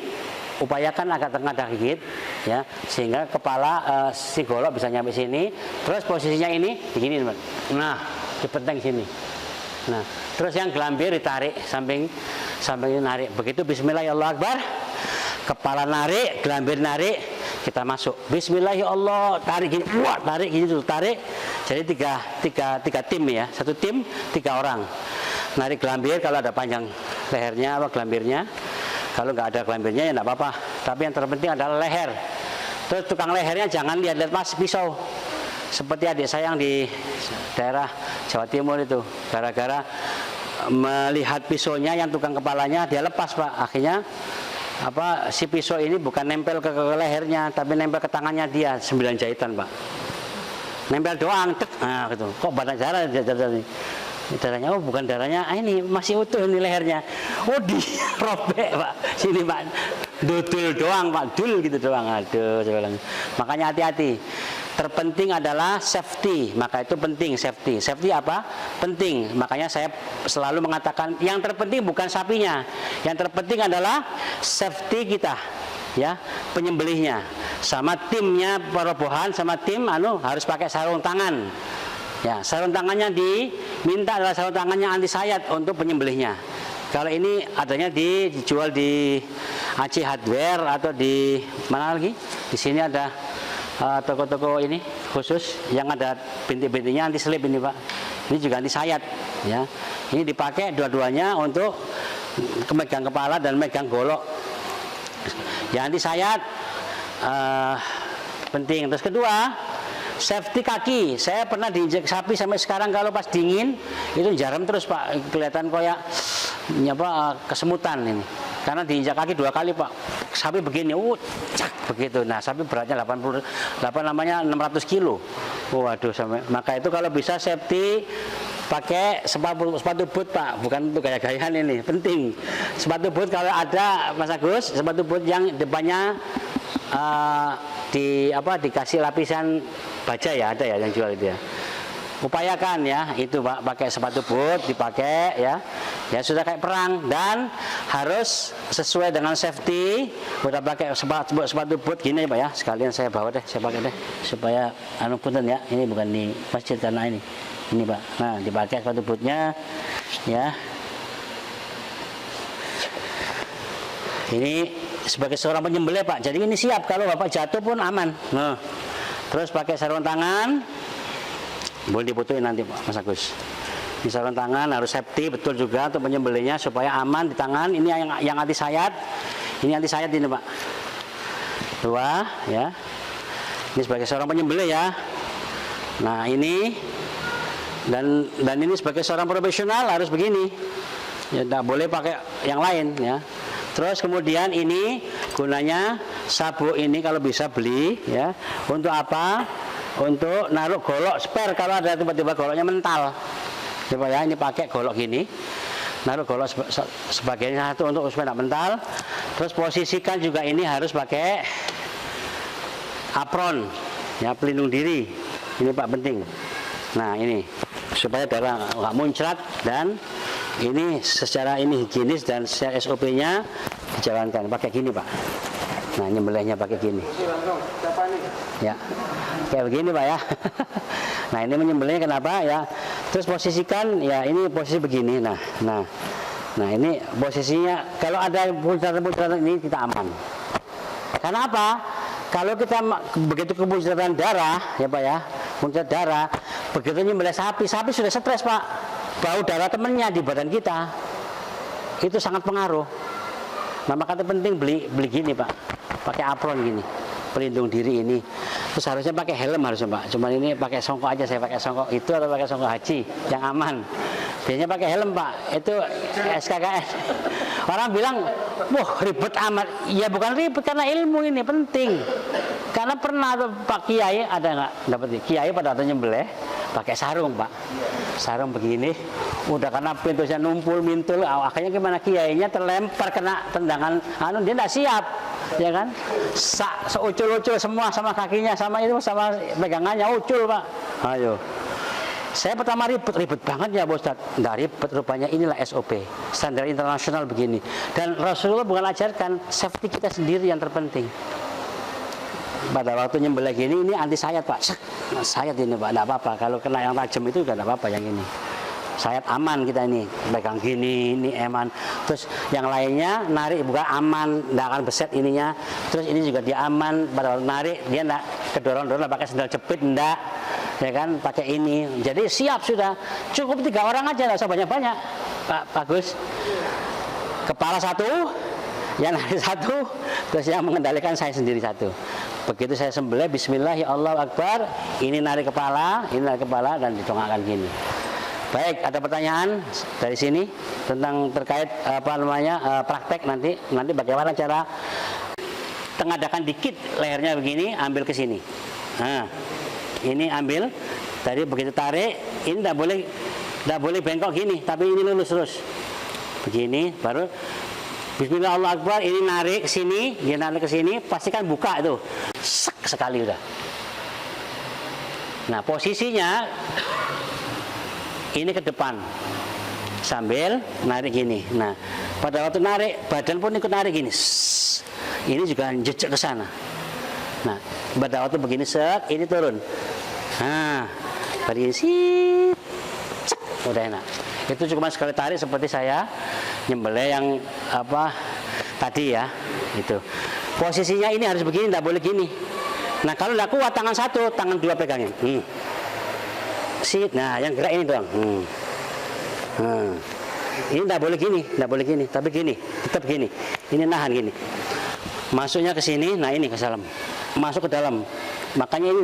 upayakan agak tengah dikit, ya, sehingga kepala si golok bisa nyampe sini. Terus posisinya ini begini, teman. Nah, dipenteng sini. Nah, terus yang gelambir ditarik samping narik. Begitu Bismillah ya Allah Akbar, kepala narik, gelambir narik, kita masuk. Bismillah ya Allah, tarik gini, wah, tarik gini dulu, tarik. Jadi tiga tim ya, satu tim 3 orang. Narik gelambir kalau ada panjang lehernya apa gelambirnya. Kalau nggak ada gelambirnya ya nggak apa-apa. Tapi yang terpenting adalah leher. Terus tukang lehernya jangan lihat mas pisau. Seperti adik saya yang di daerah Jawa Timur itu, gara-gara melihat pisaunya yang tukang kepalanya dia lepas Pak. Akhirnya si pisau ini bukan nempel ke lehernya, tapi nempel ke tangannya dia, 9 jahitan Pak. Nempel doang, tek. Nah gitu. Kok banyak darahnya? Oh bukan darahnya, ini masih utuh ini lehernya. Oh dirobek Pak, sini Pak, dudul doang Pak, dul gitu doang. Aduh, makanya hati-hati. Terpenting adalah safety, maka itu penting safety. Safety apa? Penting. Makanya saya selalu mengatakan yang terpenting bukan sapinya, yang terpenting adalah safety kita, ya, penyembelihnya, sama timnya perobohan, sama tim harus pakai sarung tangan. Ya, sarung tangannya diminta adalah sarung tangannya anti sayat untuk penyembelihnya. Kalau ini adanya dijual di AC Hardware atau di mana lagi? Di sini ada toko-toko ini khusus yang ada bintik-bintiknya anti selip ini Pak. Ini juga anti sayat, ya. Ini dipakai dua-duanya untuk megang kepala dan megang golok. Ya anti sayat penting. Terus kedua, safety kaki. Saya pernah diinjek sapi sampai sekarang kalau pas dingin itu jarum terus Pak, kelihatan kayak kesemutan ini. Karena diinjak kaki 2 kali Pak. Sapi begini, cak begitu. Nah, sapi beratnya 600 kilo. Waduh, maka itu kalau bisa safety pakai sepatu boot Pak, bukan untuk gaya-gayaan ini, penting. Sepatu boot kalau ada Mas Agus, sepatu boot yang depannya dikasih lapisan baja ya, ada ya yang jual itu ya. Upayakan ya itu Pak, pakai sepatu boot dipakai ya sudah kayak perang, dan harus sesuai dengan safety. Udah pakai sepatu boot gini Pak ya, sekalian saya bawa deh, saya pakai deh supaya punten ya, ini bukan di masjid karena ini Pak. Nah dipakai sepatu bootnya ya. Ini sebagai seorang penyembelih Pak, jadi ini siap kalau Bapak jatuh pun aman. Nah terus pakai sarung tangan. Boleh dibutuhin nanti Pak Mas Agus. Di sarung tangan harus safety betul juga untuk penyembelihnya supaya aman di tangan. Ini yang anti sayat. Ini anti sayat ini Pak. 2 ya. Ini sebagai seorang penyembelih ya. Nah ini dan ini sebagai seorang profesional harus begini. Ya tidak boleh pakai yang lain ya. Terus kemudian ini gunanya sabuk ini kalau bisa beli ya. Untuk apa? Untuk naruh golok spare kalau ada tiba-tiba goloknya mental. Coba ya, ini pakai golok gini. Naruh golok sebagainya satu untuk supaya tidak mental. Terus posisikan juga ini harus pakai apron ya, pelindung diri. Ini Pak penting. Nah, ini supaya darah nggak muncrat, dan ini secara ini higienis dan secara SOP-nya dijalankan pakai gini Pak. Nah, nyembelihnya pakai gini. Ya. Kayak begini Pak ya. Nah, ini menyembelihnya kenapa ya? Terus posisikan ya, ini posisi begini. Nah, ini posisinya kalau ada muncrat-muncrat ini kita aman. Karena apa? Kalau kita begitu kemuncratan darah ya Pak ya, muncrat darah, begitu nyembelih sapi sudah stres Pak. Bau darah temennya di badan kita. itu sangat pengaruh. Nah, makanya penting beli gini Pak, pakai apron gini, pelindung diri ini. Terus harusnya pakai helm harusnya Pak. Cuman ini pakai songkok aja, saya pakai songkok itu atau pakai songkok haji yang aman. Biasanya pakai helm Pak, itu SKKN. Orang bilang, wah ribet amat. Ya bukan ribet karena ilmu ini penting. Karena pernah Pak Kiai ada nggak dapat Kiai pada waktu nyembelih pakai sarung Pak, sarung begini, udah karena pintusnya numpul mintul, akhirnya gimana Kiainya terlempar kena tendangan, dia nggak siap, ya kan, seucul-ucul semua sama kakinya, sama itu sama pegangannya ucul Pak. Ayo. Saya pertama ribet banget ya Pak Ustadz. Nggak ribet, rupanya inilah SOP, standar internasional begini. Dan Rasulullah bukan ajarkan, safety kita sendiri yang terpenting. Pada waktu nyembelih gini, ini anti sayat Pak. Sayat ini Pak, nggak apa-apa. Kalau kena yang tajam itu nggak apa-apa yang ini. Sayat aman kita ini, pegang gini, ini aman. Terus yang lainnya narik bukan aman, nggak akan beset ininya. Terus ini juga dia aman, pada waktu narik dia nggak kedorong-dorong pakai sendal jepit, nggak. Ya kan, pakai ini. Jadi siap sudah. Cukup 3 orang aja, nggak usah banyak-banyak. Pak Bagus. Kepala 1, yang narik 1, terus yang mengendalikan saya sendiri 1. Begitu saya sembelih, bismillah, ya Allah Akbar, ini narik kepala, dan didongakkan gini. Baik, ada pertanyaan dari sini tentang terkait praktek nanti bagaimana cara tengadakan dikit lehernya begini, ambil ke sini. Nah, ini ambil, tadi begitu tarik, ini tidak boleh bengkok gini, tapi ini lurus terus. Begini, baru bismillah Allah Akbar, ini narik ke sini, dia narik ke sini, pastikan buka itu. Sekali udah. Nah, posisinya ini ke depan. Sambil narik gini. Nah, pada waktu narik, badan pun ikut narik gini. Ini juga jejak ke sana. Nah, pada waktu begini set, ini turun. Nah, begini sih. Udah enak. Itu cuma sekali tarik seperti saya nyembelih yang tadi ya. Itu. Posisinya ini harus begini, tidak boleh gini. Nah, kalau tidak kuat tangan 1, tangan 2 pegangin. Nah, yang gerak ini doang. Ini tidak boleh gini, tapi gini, tetap gini. Ini nahan gini. Masuknya ke sini, nah ini ke dalam. Masuk ke dalam. Makanya ini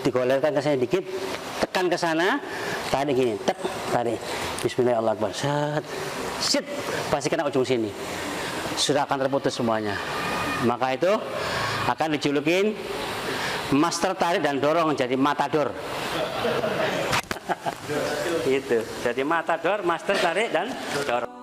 digolerkan ke sana dikit, tekan ke sana, tarik gini, tarik. Bismillahirrahmanirrahim. Sit, pasti kena ujung sini. Sudah akan terputus semuanya. Maka itu akan dijulukin master tarik dan dorong, jadi matador. Itu, jadi matador, master tarik dan dorong.